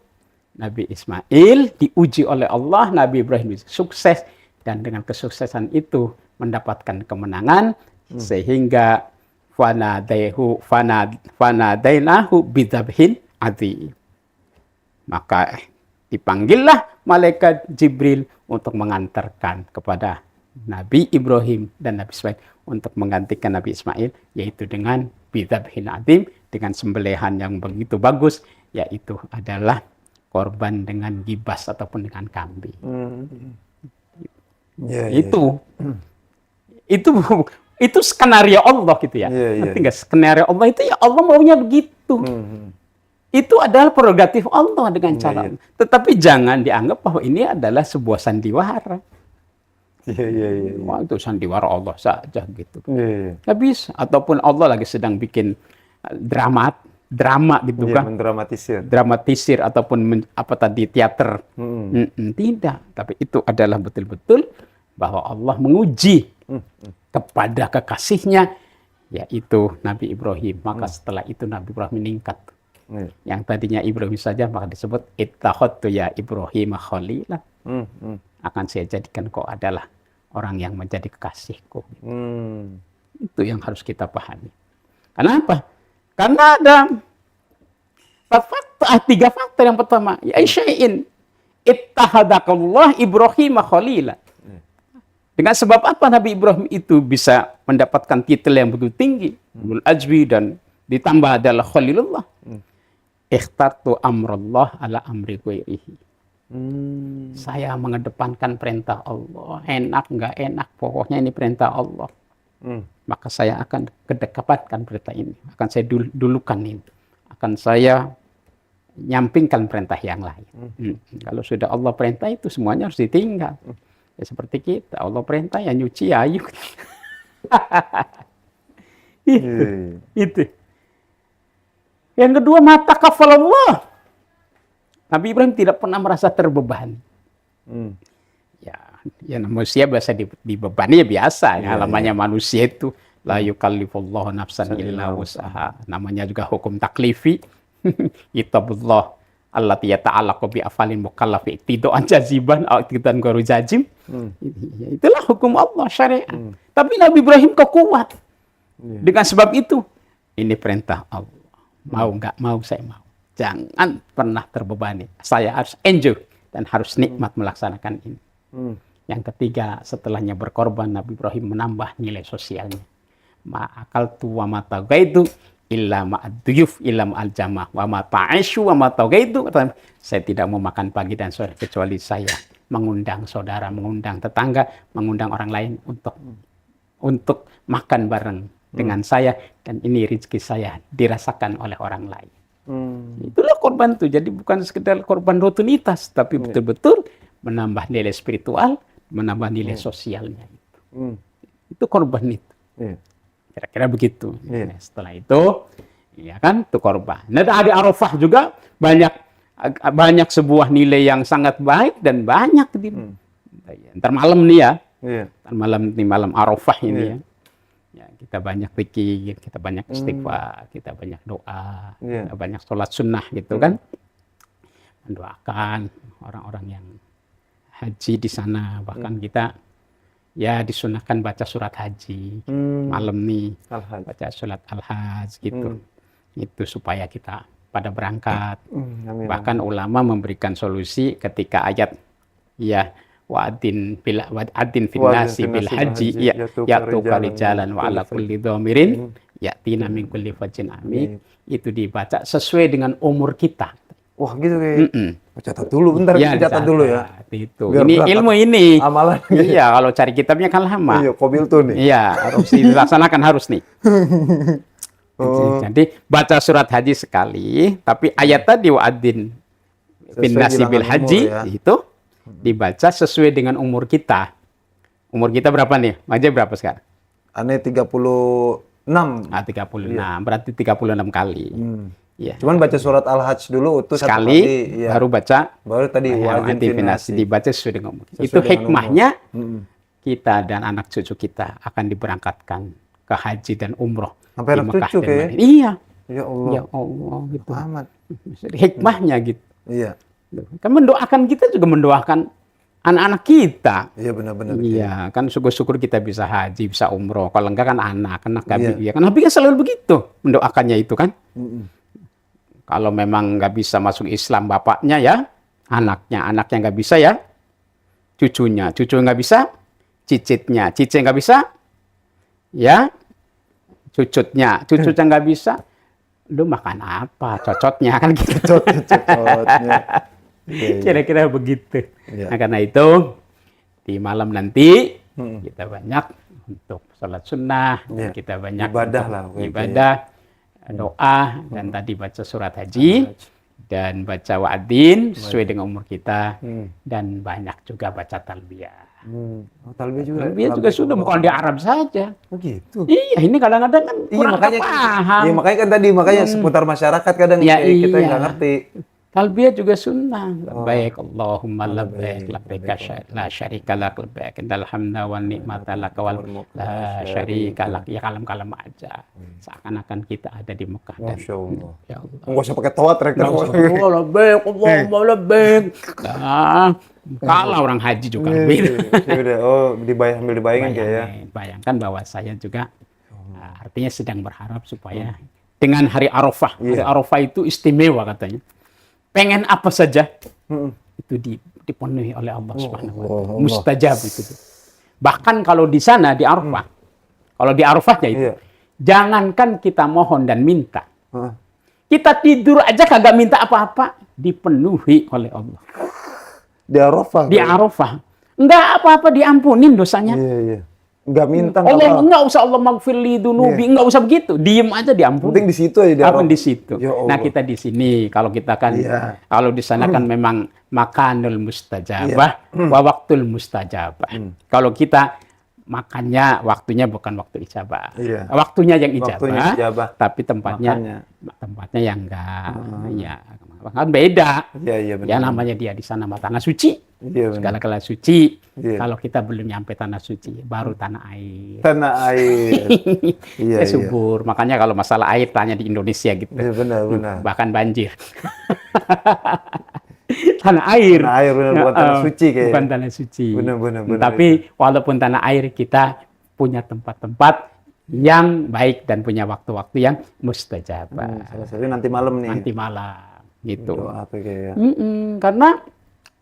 Nabi Ismail diuji oleh Allah, Nabi Ibrahim sukses, dan dengan kesuksesan itu mendapatkan kemenangan, sehingga fanadainahu bidzabhin adzim. Maka dipanggillah malaikat Jibril untuk mengantarkan kepada Nabi Ibrahim dan Nabi Ismail untuk menggantikan Nabi Ismail, yaitu dengan bidzabhin adzim, dengan sembelihan yang begitu bagus, yaitu adalah korban dengan gibas ataupun dengan kambing. Itu skenario Allah gitu ya. Ngerti nggak? Skenario Allah itu ya Allah maunya begitu. Itu adalah prerogatif Allah dengan cara. Tetapi jangan dianggap bahwa ini adalah sebuah sandiwara. Wah, itu sandiwara Allah saja gitu. Nggak bisa. Ataupun Allah lagi sedang bikin drama gitu kan. Dramatisir ataupun teater. Tidak. Tapi itu adalah betul-betul bahwa Allah menguji kepada kekasihnya, yaitu Nabi Ibrahim. Maka setelah itu Nabi Ibrahim meningkat. Yang tadinya Ibrahim saja maka disebut ittakhadtu ya Ibrahim khalila. Akan saya jadikan kau adalah orang yang menjadi kekasihku. Itu yang harus kita pahami. Kenapa? Karena ada 3 faktor. Yang pertama, ya syai'in ittahadakallah Ibrahim khalila. Dengan sebab apa Nabi Ibrahim itu bisa mendapatkan titel yang begitu tinggi, ulul azmi, dan ditambah adalah Khalilullah. Ikhtartu amrullah ala amri ghairihi. Saya mengedepankan perintah Allah. Enak nggak enak, pokoknya ini perintah Allah. Maka saya akan kedepankan perintah ini. Akan saya dulukan ini. Akan saya nyampingkan perintah yang lain. Kalau sudah Allah perintah itu semuanya harus ditinggal. Ya seperti kita, Allah perintah ya nyuci ayu. Itu. Yang kedua, mata kafal Allah. Nabi Ibrahim tidak pernah merasa terbebani. Ya manusia biasa dibebani ya biasa. Namanya manusia itu la yukallifullahu nafsan illa wus'aha. Namanya juga hukum taklifi. Kitabullah allati yata'allaqu bi afalin mukallafi tidaan jaziban aw tidan gharu jazim. Itulah hukum Allah syariat. Tapi Nabi Ibrahim kok kuat. Dengan sebab itu, ini perintah Allah. Mau nggak mau saya mau. Jangan pernah terbebani. Saya harus enjoy dan harus nikmat melaksanakan ini. Yang ketiga, setelahnya berkorban, Nabi Ibrahim menambah nilai sosialnya. Ma'akaltu wa matagaitu illa ma'aduyuf illa ma'al jamah wa mata'ishu wa matagaitu. Saya tidak mau makan pagi dan sore kecuali saya mengundang saudara, mengundang tetangga, mengundang orang lain untuk makan bareng dengan saya, dan ini rezeki saya dirasakan oleh orang lain. Itulah korban itu. Jadi bukan sekedar korban rutinitas, tapi betul-betul menambah nilai spiritual, menambah nilai sosialnya. Itu korban itu. Kira-kira begitu. Setelah itu, ya kan, itu korban. Nah, di Arafah juga banyak sebuah nilai yang sangat baik dan banyak. Ntar malam nih ya. Ntar malam nih, malam Arafah ini ya. Ya, kita banyak zikir, kita banyak istighfar, kita banyak doa, kita banyak sholat sunnah gitu kan. Mendoakan orang-orang yang haji di sana. Bahkan kita ya disunahkan baca surat haji malam nih, baca surat al-hajj gitu. Itu supaya kita pada berangkat. Bahkan ulama memberikan solusi ketika ayat ya wa'adin fil nasi bil haji ya'tuka rijalan wa ala kulli dhamirin ya'tina min kulli fajjin amik. Itu dibaca sesuai dengan umur kita. Wah gitu kayak. Catat dulu, bentar ya, catat dulu ya. Itu. Ini berangkat. Ilmu ini. Amalan. Iya, kalau cari kitabnya kan lama. Iya, Qabil tuh nih. Iya, harus dilaksanakan harus nih. Jadi baca surat haji sekali, tapi ayat tadi wa'adin fil nasi bil haji itu dibaca sesuai dengan umur kita. Umur kita berapa nih? Aja berapa sekarang? Ane 36. 36. Berarti 36 kali. Ya. Cuman baca surat Al-Hajj dulu utuh satu Sekali, kali. Iya. baru baca Baru tadi wa'adzin fin nasi. dibaca sesuai dengan umur. Sesuai Itu dengan hikmahnya umur. kita dan anak cucu kita akan diberangkatkan ke haji dan umroh. Sampai di anak Mekah cucu dan kayak? Madinah. Iya. Ya Allah. Ya Allah gitu. Amat. Hikmahnya gitu. Iya. Kan mendoakan kita juga mendoakan anak-anak kita. Iya benar-benar. Iya, kan syukur-syukur kita bisa haji, bisa umroh. Kalau enggak kan anak Iya. ya kan Nabi kan selalu begitu mendoakannya itu kan. Kalau memang nggak bisa masuk Islam bapaknya ya, anaknya nggak bisa ya, cucu nggak bisa, cicitnya nggak bisa, ya, cucunya nggak bisa, lu makan apa, cocotnya kan gitu. Cocotnya. Iya. Kira-kira begitu. Iya. Nah karena itu di malam nanti kita banyak untuk sholat sunnah, Iya. kita banyak Ibadah untuk lah, pokoknya. ibadah, doa, dan tadi baca surat haji, dan baca wa'adzin sesuai dengan umur kita, dan banyak juga baca talbiyah. Oh, talbiyah juga. Talbiyah juga sudah, bukan di Arab saja. Oh gitu. Iya, ini kadang-kadang kan Iya kurang makanya. paham. Iya makanya kan tadi seputar masyarakat kadang Ya, kayak kita iya. nggak ngerti. Talbiyah juga sunnah. Labbaik Allahumma labbaik labbaik la syarika lak labbaik innal hamda wan ni'mata lak wal la syarika lak. Ya kalam-kalam aja. Seakan-akan kita ada di Mekah dan Masya Allah. ya Allah. Nggak usah pakai tawat rek. Allah labbaik Allahumma labbaik. Nah, kalau orang haji juga beda. Udah, oh sambil dibayangin kayak ya. Bayangkan bahwa saya juga artinya sedang berharap supaya dengan hari Arafah. Hari Arafah itu istimewa katanya. Pengen apa saja itu dipenuhi oleh Allah Subhanahu wa taala. Mustajab itu. Bahkan kalau di sana di Arafah. Kalau di Arafahnya itu, jangankan kita mohon dan minta. Kita tidur aja kagak minta apa-apa, dipenuhi oleh Allah. Di Arafah. Di Arafah. Enggak apa-apa diampunin dosanya. Iya, iya. Nggak minta Allah enggak usah Allah maghfirli dunubi, enggak usah begitu. Diem aja diampuni. Penting di situ aja di Apa Arafah. di situ. Ya Allah. Nah, kita di sini kalau kita kan kalau di sana kan memang makanul mustajabah wa waktul mustajabah. Kalau kita makannya waktunya bukan waktu ijabah. Iya. Waktunya yang ijabah, Waktunya ijabah. tapi tempatnya yang enggak. Ya, kan beda. Iya, iya benar. Ya namanya dia di sana tanah suci. Iya, benar. Segala-gala suci. Iya. Kalau kita belum nyampe tanah suci, baru tanah air. Tanah air. Iya, Ya, subur. Makanya kalau masalah air tanya di Indonesia gitu. Iya, benar. Bahkan banjir. Tanah air. Tanah air benar, bukan tanah suci kayaknya. Bukan tanah suci. Benar. Tapi walaupun tanah air, kita punya tempat-tempat yang baik dan punya waktu-waktu yang mustajabah. Salah satunya nanti malam nih. Nanti malam gitu. Doa apa kayak ya. Karena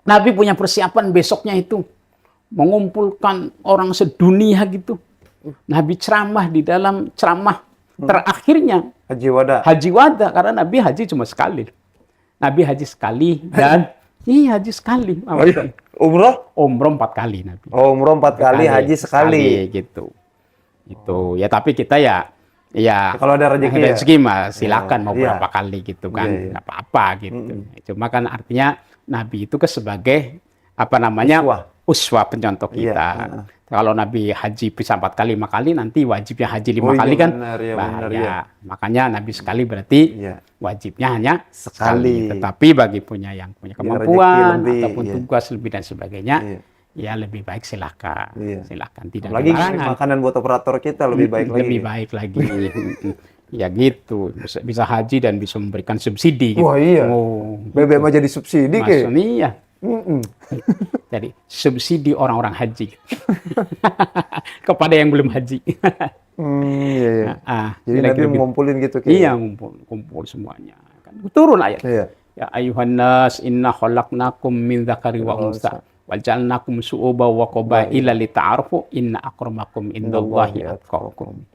Nabi punya persiapan besoknya itu mengumpulkan orang sedunia gitu. Nabi ceramah di dalam ceramah terakhirnya Haji Wada. Haji Wada, karena Nabi haji cuma sekali. Nabi haji sekali dan haji sekali. Umroh? Umroh 4 kali Nabi. Oh, umroh 4 kali, haji sekali. Gitu. Itu ya, tapi kita ya kalau ada rezeki mah silakan mau berapa kali gitu kan, nggak apa-apa gitu. Cuma kan artinya Nabi itu sebagai apa namanya uswah pencontoh kita. Kalau Nabi haji bisa 4 kali, 5 kali, nanti wajibnya haji 5 kali kan. Benar, ya. Makanya Nabi sekali berarti wajibnya hanya sekali. Tetapi bagi yang punya kemampuan ataupun tugas lebih dan sebagainya, ya lebih baik silakan. Silakan, tidak lagi dilarang. makanan buat operator kita lebih baik lagi. Lebih baik lagi. Ya gitu, bisa haji dan bisa memberikan subsidi. Gitu. Wah iya. BBM aja disubsidi kayak. Iya. Jadi subsidi orang-orang haji kepada yang belum haji. Iya. Jadi Nabi ngumpulin gitu kayak. Iya, kumpul semuanya. Kan turun ayat. Iya. Ya ayuhan nas inna khalaqnakum min dzakari wa unsa wa ja'alnakum syu'uban wa qabaila lita'arafu inna akramakum indallahi atqakum.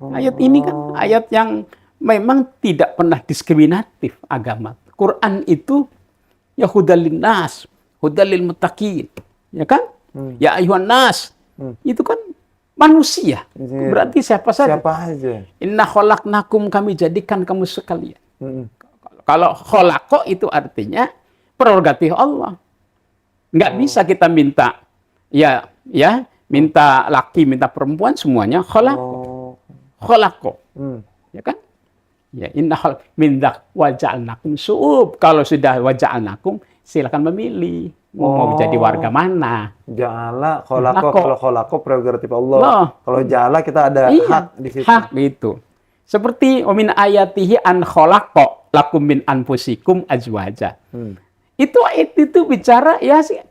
Ayat ini kan ayat yang memang tidak pernah diskriminatif agama. Quran itu ya hudalin nas, hudalil muttaqin. Ya kan? Ya ayuhan nas. Itu kan manusia. Berarti siapa saja? Siapa aja. Inna khalaqnakum, kami jadikan kamu sekalian. Kalau khalaqo itu artinya prerogatif Allah. Nggak bisa kita minta Minta laki, minta perempuan, semuanya khalaqo. Ya kan? Ya, innal min waja'alnakum su'ub. Kalau sudah waja'alnakum, silakan memilih mau jadi warga mana. Ja'ala, khalaqo. Kalau khalaqo prerogatif Allah. Loh. Kalau ja'ala kita ada hak di situ. Hak itu. Seperti min ayatihi an khalaqo lakum min anfusikum azwaja. Itu ayat itu bicara ya sih,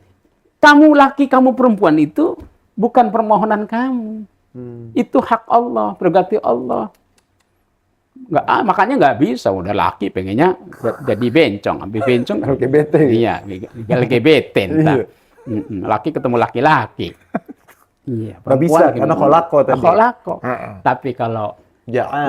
kamu laki, kamu perempuan itu bukan permohonan kamu. Itu hak Allah, prerogatif Allah. Makanya nggak bisa, udah laki pengennya jadi bencong, habis bencong LGBT. Iya, LGBT entah. Laki ketemu laki-laki. Iya, nggak bisa karena kholako tadi. Kholako. Tapi kalau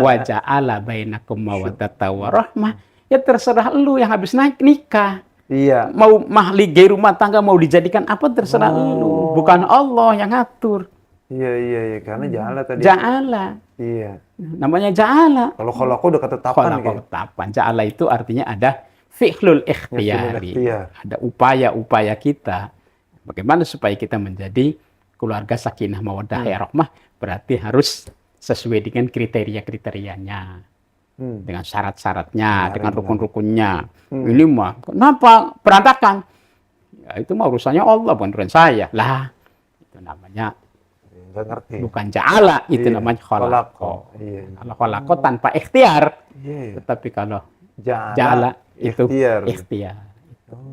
waja'ala bainakum mawaddata warahmah, ya terserah lu yang habis nikah. Iya. Mau mahli rumah tangga mau dijadikan apa terserah lu, bukan Allah yang ngatur. Iya, karena ja'ala tadi. Ja'ala. Iya. Namanya ja'ala. Kalau kholako udah ketetapan. Ketetapan. Ja'ala itu artinya ada fi'lul ikhtiyari. Ada upaya-upaya kita. Bagaimana supaya kita menjadi keluarga sakinah mawaddah rahmah, berarti harus sesuai dengan kriteria-kriterianya. Dengan syarat-syaratnya, dengan rukun-rukunnya. Ini mah, kenapa berantakan? Ya, itu mah urusannya Allah, bukan urusan saya. Lah, itu namanya nggak ngerti. Bukan ja'ala, itu namanya kholako. Kalau kholako tanpa ikhtiar. Tetapi kalau ja'ala itu ikhtiar.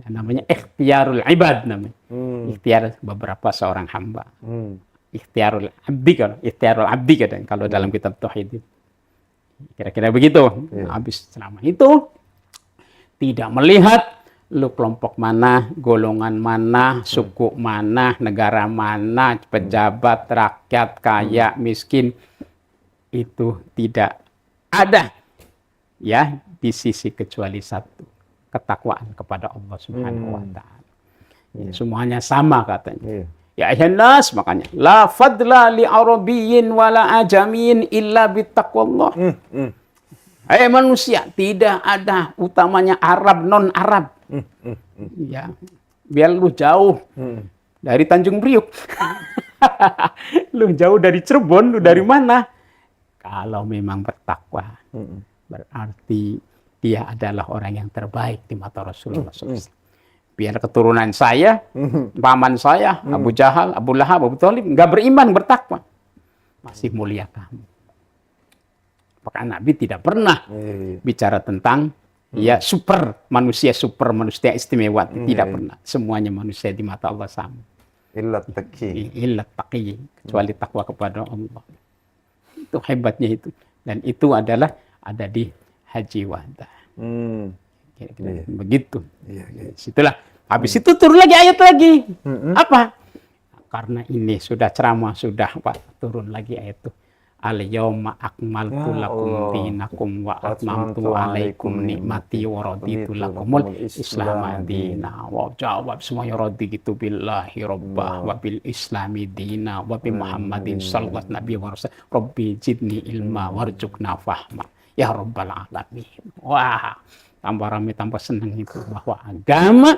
Namanya ikhtiarul ibad namanya. Ikhtiar beberapa seorang hamba. Ikhtiarul abdi kadang kalau dalam kitab tauhid. Kira-kira begitu. Habis selama itu tidak melihat lu kelompok mana, golongan mana, suku mana, negara mana, pejabat, rakyat, kaya, miskin, itu tidak ada ya di sisi kecuali satu, ketakwaan kepada Allah Subhanahu wa taala. Semuanya sama katanya. Ya ayuhan nas, makanya la fadla li arabiyyin wala ajamiyyin illa bittaqwallah. Hai manusia, tidak ada utamanya Arab non-Arab. Ya, biar lu jauh dari Tanjung Priuk, lu jauh dari Cirebon, lu dari mana? Kalau memang bertakwa, berarti dia adalah orang yang terbaik di mata Rasulullah SAW. Biar keturunan saya, paman saya, Abu Jahal, Abu Lahab, Abu Thalib, nggak beriman, bertakwa, masih mulia kamu. Maka Nabi tidak pernah bicara tentang ya super manusia istimewa, tidak pernah. Semuanya manusia di mata Allah sama. Illat taqi, kecuali takwa kepada Allah. Itu hebatnya itu. Dan itu adalah ada di Haji Wada. Begitu. Situlah. Habis itu turun lagi ayat lagi. Apa? Karena ini sudah ceramah, sudah turun lagi ayat itu. Al-yawma akmaltu lakum dinakum wa atmamtu alaikum nikmati wa raditu lakumul islam dina. Wow, jawab semuanya raditu billahi rabbah wa bil islami dina wa bi muhammadin sallallahu nabi wa rasul rabbi zidni ilma warzuqna fahma ya rabbal alamin. Wah, tambah ramai tambah senang itu bahwa agama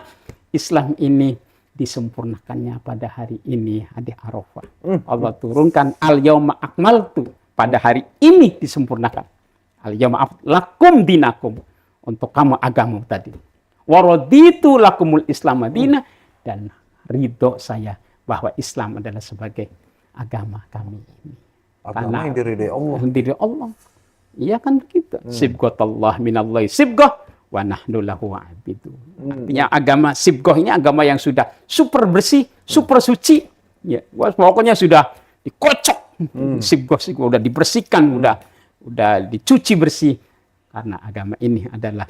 Islam ini disempurnakannya pada hari ini, hari Arafah. Allah turunkan al-yauma akmaltu, pada hari ini disempurnakan. Al-yauma lakum dinakum, untuk kamu agama tadi. Wa raditu lakumul Islam madina, dan ridho saya bahwa Islam adalah sebagai agama kami ini. Agama yang diridhai Allah. Diridhai Allah. Iya kan begitu. Sibghatullah minallahi sibghah wa nahnu lahu abidun. Artinya agama sibghah ini agama yang sudah super bersih, super suci. Ya, pokoknya sudah dikocok. Sibghah udah dibersihkan, udah dicuci bersih. Karena agama ini adalah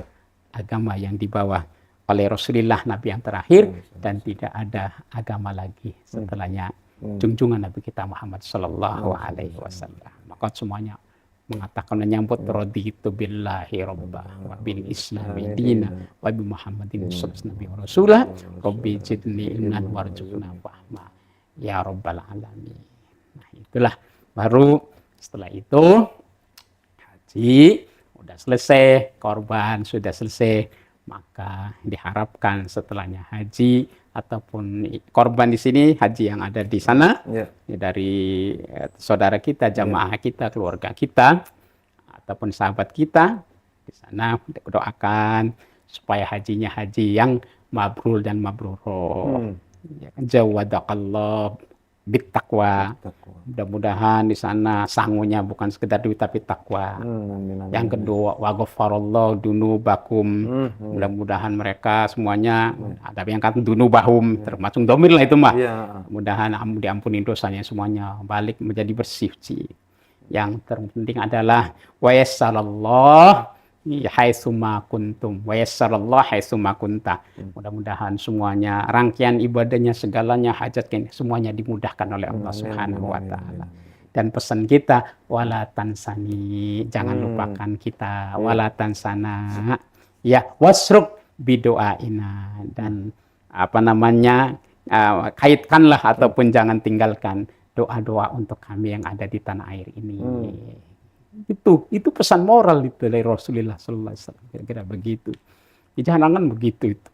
agama yang dibawa oleh Rasulullah Nabi yang terakhir, dan tidak ada agama lagi setelahnya junjungan Nabi kita Muhammad sallallahu alaihi wasallam. Maka semuanya mengatakan menyambut raditu billahi rabbah wa bil islami dina wa bi muhammadin sallallahu rasulah rabbi zidni ilman warzuqna fahma ya rabbal alamin. Nah, itulah baru setelah itu haji udah selesai, korban sudah selesai, Maka diharapkan setelahnya haji ataupun korban di sini, haji yang ada di sana, Ya. dari saudara kita, jamaah kita, keluarga kita, ataupun sahabat kita, di sana doakan supaya hajinya haji yang mabrur dan mabruro. Ya kan, jawadakallah bittaqwa. Takwa. Mudah-mudahan di sana sangunya bukan sekedar duit tapi takwa. Amin, amin. Yang kedua, wa ghafarallahu dunubakum. Mudah-mudahan mereka semuanya, ada yang kata dunubahum, termasuk domir lah itu mah. Iya. Mudah-mudahan diampuni dosanya semuanya, balik menjadi bersih. Yang terpenting adalah wa yassarallah haitsuma kuntum, wa yassarallah haitsuma kunta. Mudah-mudahan semuanya, rangkaian ibadahnya, segalanya, hajatnya, semuanya dimudahkan oleh Allah Subhanahu wa taala. Dan pesan kita, wala tansani, jangan lupakan kita, wala tansana. Ya, wasruk bidoaina, dan kaitkanlah ataupun jangan tinggalkan doa-doa untuk kami yang ada di tanah air ini. Itu pesan moral itu dari Rasulullah Sallallahu Alaihi Wasallam, kira-kira begitu. Jangan begitu itu.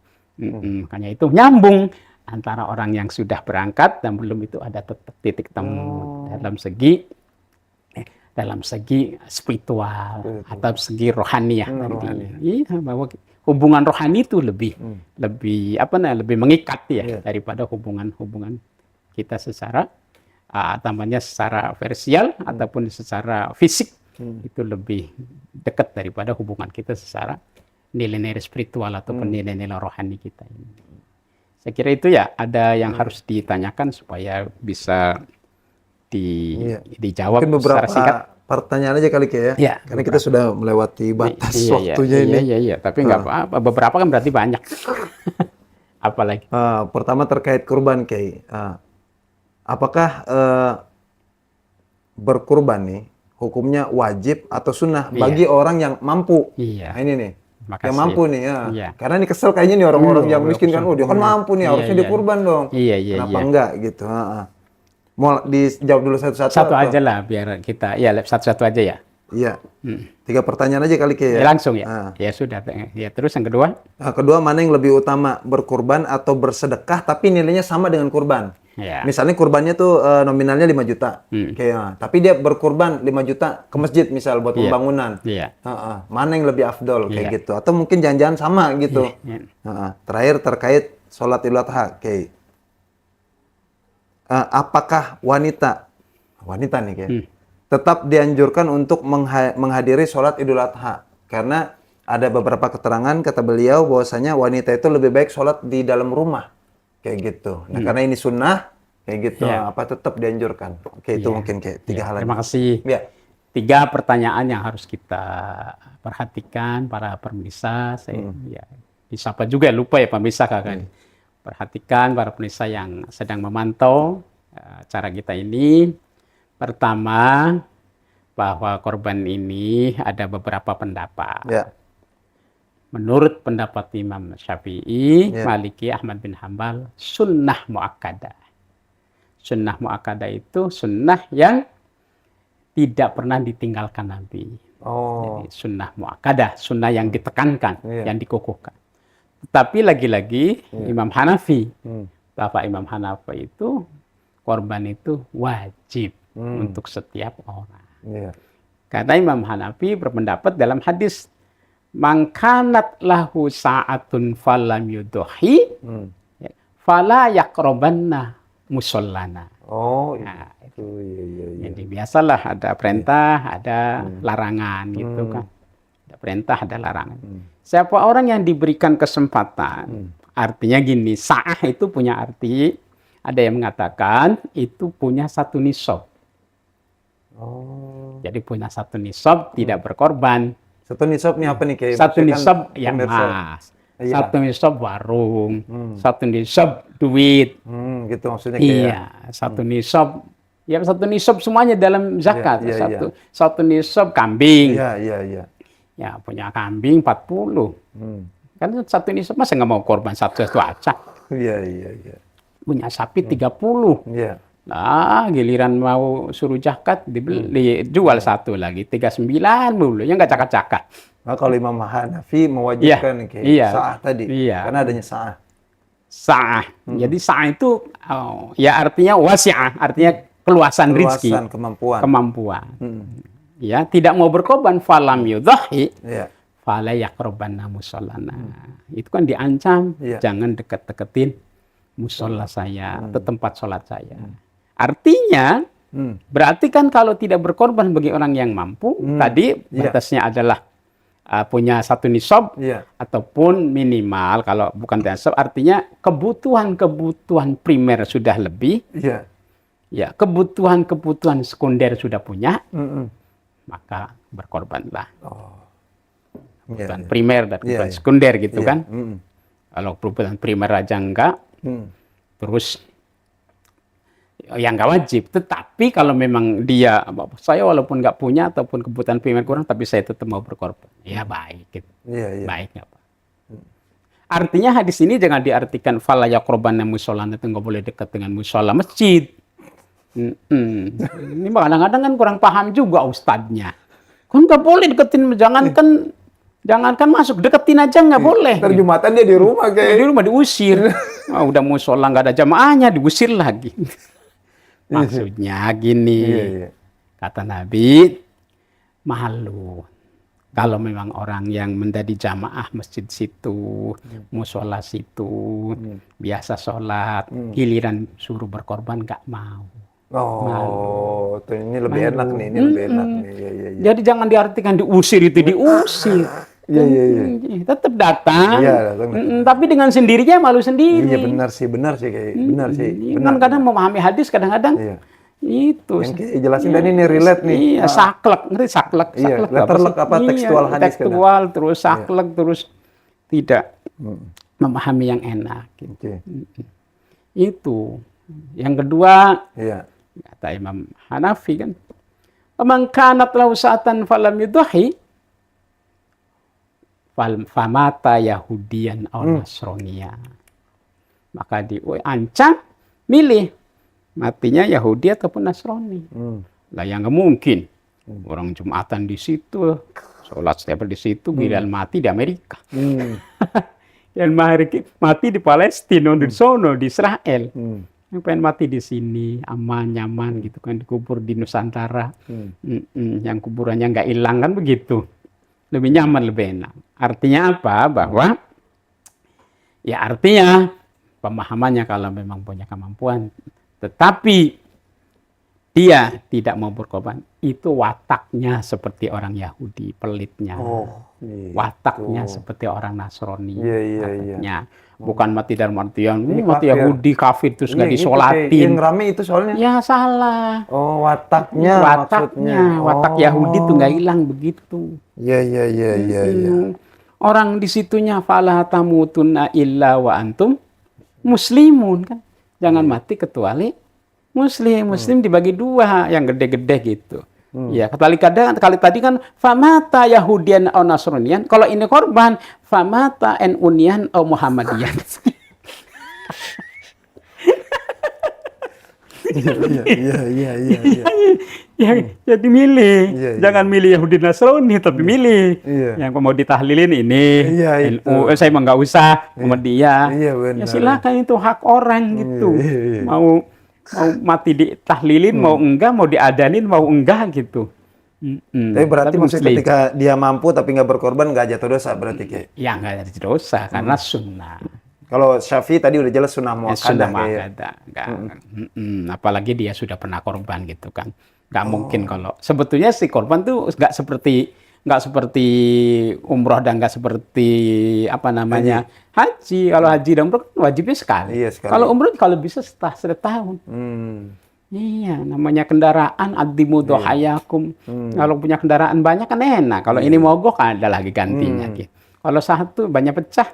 Makanya itu nyambung antara orang yang sudah berangkat dan belum, itu ada titik temu dalam segi spiritual atau segi rohaniyah tadi. Iya, bahwa hubungan rohani itu lebih mengikat ya daripada hubungan kita secara secara versial ataupun secara fisik. Itu lebih dekat daripada hubungan kita secara nilai-nilai spiritual ataupun nilai-nilai rohani kita ini. Saya kira itu ya, ada yang harus ditanyakan supaya bisa dijawab Mungkin beberapa secara singkat. pertanyaan aja kali ya. Ya, Karena kita sudah melewati batas waktunya ini. Iya, tapi nggak apa-apa. Beberapa kan berarti banyak. Apalagi? Pertama terkait kurban, Kiai. Apakah berkurban nih hukumnya wajib atau sunnah bagi orang yang mampu? Iya. Nah, ini nih. Makasih. Yang mampu nih ya. Iya. Karena ini kesel kayaknya nih orang-orang yang miskin kan. Dia kan mampu nih, harusnya dikurban dong. Iya. Kenapa enggak gitu? Mau dijawab dulu satu-satu? Satu aja lah biar kita, satu-satu aja ya. Iya. 3 pertanyaan aja kali ya. Langsung ya. Ya sudah. Ya, terus yang kedua? Kedua, mana yang lebih utama, berkurban atau bersedekah tapi nilainya sama dengan kurban? Ya. Misalnya kurbannya tuh nominalnya 5 juta. Tapi dia berkurban 5 juta ke masjid misal buat pembangunan. Iya. Mana yang lebih afdol kayak gitu? Atau mungkin jangan-jangan sama gitu. Terakhir terkait sholat Idul Adha, Kiai. Apakah wanita nih Kiai, tetap dianjurkan untuk menghadiri sholat Idul Adha? Karena ada beberapa keterangan kata beliau bahwasanya wanita itu lebih baik sholat di dalam rumah. Kayak gitu. Nah, karena ini sunnah, kayak gitu, apa tetap dianjurkan? Oke, itu mungkin kayak 3 hal. Terima kasih. 3 pertanyaan yang harus kita perhatikan para pemirsa. Saya disapa juga, lupa ya pemirsa kakak. Perhatikan para pemirsa yang sedang memantau acara kita ini. Pertama, bahwa korban ini ada beberapa pendapat. Menurut pendapat Imam Syafi'i, Maliki, Ahmad bin Hambal, sunnah mu'akkadah. Sunnah mu'akkadah itu sunnah yang tidak pernah ditinggalkan Nabi. Jadi sunnah mu'akkadah, sunnah yang ditekankan, yang dikukuhkan. Tapi lagi-lagi Imam Hanafi, Bapak Imam Hanafi itu, korban itu wajib untuk setiap orang. Karena Imam Hanafi berpendapat dalam hadis, mangkanat lahu sa'atun falam yudohi fala yakrobanna musallana. Itu. Jadi biasalah ada perintah, ada larangan gitu kan. Ada perintah, ada larangan. Siapa orang yang diberikan kesempatan, artinya gini, sa'ah itu punya arti, ada yang mengatakan itu punya 1 nisab. Jadi punya 1 nisab, tidak berkorban. 1 nisab nih apa nih Kiai? 1 nisab yang emas, 1 nisab warung, 1 nisab duit. Gitu maksudnya Kiai. Iya, 1 nisab. Ya 1 nisab semuanya dalam zakat. 1 nisab kambing. Iya. Ya punya kambing 40. Kan 1 nisab masa nggak mau korban satu aja. Iya. Punya sapi 30. Nah, giliran mau suruh zakat dijual 1 lagi 39 mulu, ya nggak cakap-cakap. Nah, kalau Imam Hanafi mewajibkan kayak iya, sa'ah tadi, iya. karena adanya sa'ah. Sa'ah. Jadi sa'ah itu ya artinya wasi'ah, artinya keluasan rizki, Keluasan kemampuan. kemampuan. Ya, tidak mau berkorban falam yudhahi Iya. fala yaqrabanna musallana. Itu kan diancam, Iya. jangan deket-deketin musola saya atau tempat sholat saya. Artinya berarti kan kalau tidak berkorban bagi orang yang mampu, tadi Iya. batasnya adalah punya satu nisab Iya. ataupun minimal, kalau bukan nisab artinya kebutuhan primer sudah lebih, Iya. ya kebutuhan sekunder sudah punya, Mm-mm. maka berkorbanlah. Oh. Kebutuhan Iya. primer dan kebutuhan sekunder gitu Iya. kan. Kalau kebutuhan primer aja enggak, terus ya nggak wajib. Tetapi kalau memang dia, saya walaupun nggak punya ataupun kebutuhan primer kurang, tapi saya tetap mau berkorban, ya baik gitu. Iya, iya. Baik nggak apa. Artinya hadis ini jangan diartikan fala yaqrabanna musola, itu nggak boleh dekat dengan musola masjid. Ini kadang-kadang kan kurang paham juga ustadznya. Kan nggak boleh deketin, jangankan masuk, deketin aja nggak boleh. Ntar Jumatan dia di rumah kayak. Di rumah diusir. Udah musola nggak ada jamaahnya, diusir lagi. Maksudnya gini, kata Nabi, malu kalau memang orang yang menjadi jamaah masjid situ, musola situ, biasa sholat, giliran suruh berkorban nggak mau. Oh, tuh ini lebih enak nih, ini lebih enak nih. Iya. Jadi jangan diartikan diusir itu diusir. Iya. Tetap datang. Iya, datang. Tapi dengan sendirinya malu sendiri. Iya benar sih kayak benar sih. Kan kadang memahami hadis kadang-kadang itu. Yang kayak jelasin tadi ini relate nih. Iya, saklek, ngerti saklek. Iya, letterlek apa tekstual hadis tekstual terus saklek terus tidak memahami yang enak. Oke. Itu. Yang kedua, kata Imam Hanafi kan, "Man kanat lahu sa'atan falam yudhi famata Yahudian aw Nasraniya." Maka diancam milih matinya Yahudi ataupun Nasrani. Lah yang nggak mungkin. Orang Jumatan di situ, sholat setiap hari di situ, giliran mati di Amerika. Yang mati di Palestina, di sono, di Israel. Yang pengen mati di sini, aman, nyaman gitu kan, dikubur di Nusantara. Yang kuburannya nggak hilang kan begitu. Lebih nyaman, lebih enak. Artinya apa? Bahwa ya artinya pemahamannya kalau memang punya kemampuan, tetapi dia tidak mau berkorban, itu wataknya seperti orang Yahudi, pelitnya. Wataknya seperti orang Nasrani. Iya. Bukan mati dalam artian, mati Yahudi, kafir, terus nggak disolatin. Yang rame itu soalnya. Ya salah. Oh, wataknya maksudnya. Watak Yahudi tuh nggak hilang begitu. Iya. Orang di situnya fala tamutunna illa wa antum muslimun kan. Jangan mati kecuali muslim. Muslim dibagi dua, yang gede-gede gitu. Ya, kali tadi kan famata Yahudian atau Nasranian. Kalau ini korban famata NU-nian atau Muhammadian. Iya. Ya, jadi milih. Jangan milih Yahudi Nasrani, tapi milih. Yang mau ditahlilin ini. NU, saya emang nggak usah Muhammadiyah. Ya silakan, itu hak orang gitu. Mau mati ditahlilin, mau enggak, mau diadanin, mau enggak gitu. Tapi berarti maksudnya ketika dia mampu tapi nggak berkorban, nggak jatuh dosa berarti kayak? Ya nggak jatuh dosa, karena sunnah. Kalau Syafi'i tadi udah jelas sunnah muakkadah. Apalagi dia sudah pernah korban gitu kan. Nggak mungkin kalau sebetulnya si korban tuh nggak seperti umroh dan nggak seperti apa namanya haji. Kalau haji dan umroh wajibnya sekali. Kalau umroh kalau bisa setelah setahun. Iya, namanya kendaraan addimu dohayakum. Kalau punya kendaraan banyak kan enak. Kalau ini mogok ada lagi gantinya. Gitu. Kalau satu banyak pecah,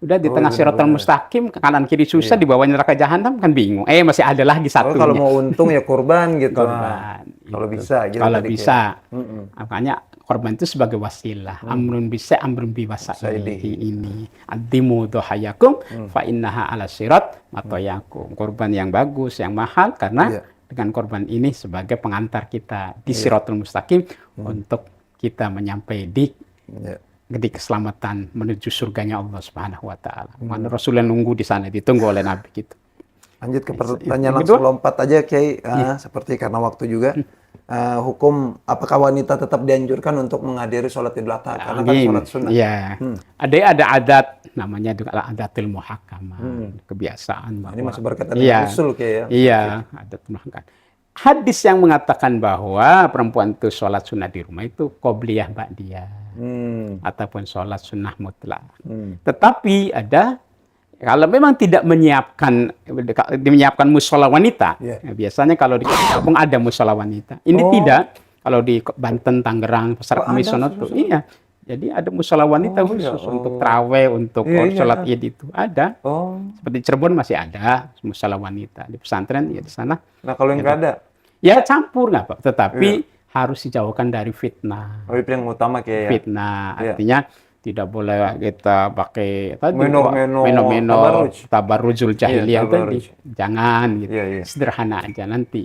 udah di tengah Shiratal Mustaqim, kanan kiri susah, di bawah neraka jahanam kan bingung. Masih ada lagi satunya. Kalau mau untung ya kurban gitu. Korban. Kalau bisa. Gitu kalau bisa. Makanya korban itu sebagai wasilah. Amrun bisa, amrun biwasaihi ini. Addimu dohayakum, fa innaha ala sirat matoyakum. Korban yang bagus, yang mahal, karena dengan korban ini sebagai pengantar kita di Shiratal Mustaqim untuk kita menyampai di Ya. Jadi keselamatan menuju surganya Allah Subhanahu wa taala. Mana Rasulullah nunggu di sana, ditunggu oleh Nabi gitu. Lanjut ke Yang pertanyaan kedua, langsung lompat aja Kiai. iya. Seperti karena waktu juga. Hukum apakah wanita tetap dianjurkan untuk menghadiri sholat Idul Adha? Karena kan Gini, sholat sunnah. iya. Ada adat namanya juga adatul muhakkamah, kebiasaan Ini bahwa masih berkaitan dengan usul Kiai ya. iya, adat muhakkamah. Hadis yang mengatakan bahwa perempuan itu sholat sunnah di rumah itu qobliyah ba'diyah ataupun sholat sunnah mutlak. Tetapi ada kalau memang tidak menyiapkan musola wanita, Iya. ya, biasanya kalau di kampung ada musola wanita. Ini tidak. Kalau di Banten, Tangerang, Pasar Kemis, ada sono tuh, iya. Jadi ada musola wanita khusus untuk traweh, untuk sholat id itu ada. Oh. Seperti Cirebon masih ada musola wanita di pesantren ya di sana. Nah kalau yang nggak ada, Ya campur nggak Pak, tetapi harus dijauhkan dari fitnah. itu yang utama Kiai ya. Fitnah Iya. artinya tidak boleh kita pakai tadi Meno, tabarrujul jahiliyah tadi. tabarruj. Jangan gitu. Iya, iya. Sederhana aja nanti.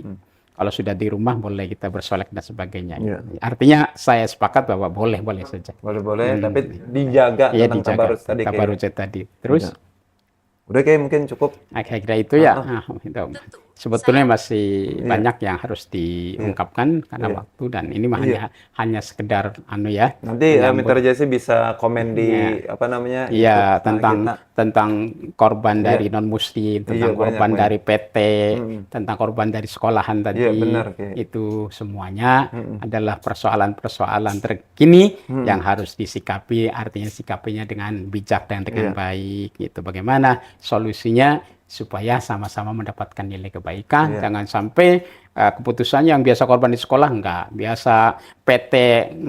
Kalau sudah di rumah boleh kita bersolek dan sebagainya. Iya. Artinya saya sepakat bahwa boleh saja. Boleh-boleh, tapi dijaga Iya tentang dijaga tabarruj tadi Kiai. tabarruj tadi. Terus Udah Kiai mungkin cukup. kira-kira itu ya. Itu. Sebetulnya masih banyak yang harus diungkapkan karena waktu dan ini mah hanya sekedar ya. Nanti Mitra Jasi bisa komen di apa namanya? Iya, YouTube tentang korban dari non muslim, tentang korban banyak. dari PT, tentang korban dari sekolahan tadi. Iya, benar, Ki. Itu semuanya adalah persoalan-persoalan terkini yang harus disikapi, artinya sikapinya dengan bijak dan dengan baik. Gitu. Bagaimana solusinya supaya sama-sama mendapatkan nilai kebaikan. Jangan sampai keputusannya yang biasa korban di sekolah enggak, biasa PT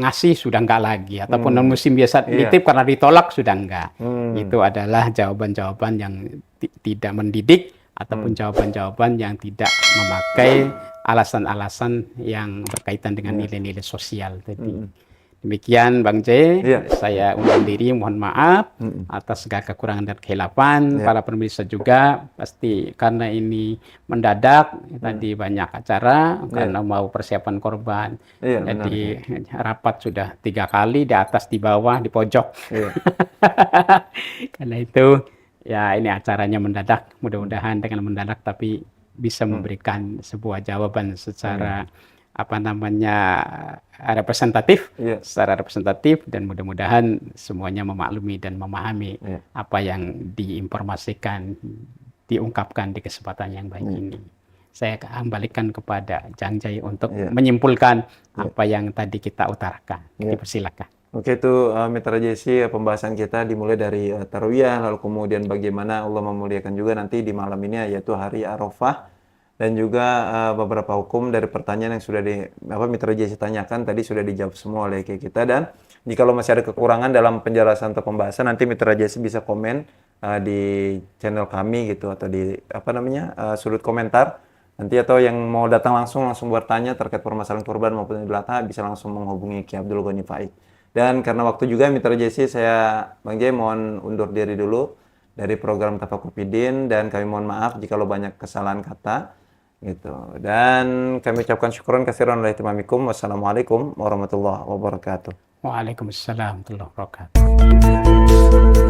ngasih sudah enggak lagi, ataupun non muslim biasa nitip karena ditolak sudah enggak. Itu adalah jawaban-jawaban yang tidak mendidik ataupun jawaban-jawaban yang tidak memakai alasan-alasan yang berkaitan dengan nilai-nilai sosial tadi. Demikian Bang J, saya undur diri, mohon maaf atas segala kekurangan dan kehilapan. Para pemirsa juga pasti karena ini mendadak, tadi banyak acara karena mau persiapan korban. Jadi rapat sudah 3 kali, di atas, di bawah, di pojok. Karena itu ya ini acaranya mendadak, mudah-mudahan dengan mendadak tapi bisa memberikan sebuah jawaban secara representatif, secara representatif, dan mudah-mudahan semuanya memaklumi dan memahami apa yang diinformasikan, diungkapkan di kesempatan yang baik ini. Saya kembalikan kepada Jang Jai untuk menyimpulkan apa yang tadi kita utarakan. Dipersilakan. Oke, itu Mitra Jesi, pembahasan kita dimulai dari Tarwiyah, lalu kemudian bagaimana Allah memuliakan juga nanti di malam ini, yaitu hari Arafah. Dan juga beberapa hukum dari pertanyaan yang sudah Mitra Jesi tanyakan tadi sudah dijawab semua oleh kita. Dan jika masih ada kekurangan dalam penjelasan atau pembahasan, nanti Mitra Jesi bisa komen di channel kami gitu, atau di sudut komentar nanti, atau yang mau datang langsung bertanya terkait permasalahan kurban maupun Idul Adha bisa langsung menghubungi Ki Abdul Ghani Faik. Dan karena waktu juga Mitra Jesi, saya Bang Jai mohon undur diri dulu dari program Tafakupidin, dan kami mohon maaf jika banyak kesalahan kata. Gitu. Dan kami ucapkan syukuran kasiran lillahi tamamikum. Wassalamualaikum warahmatullahi wabarakatuh. Waalaikumsalam warahmatullahi wabarakatuh.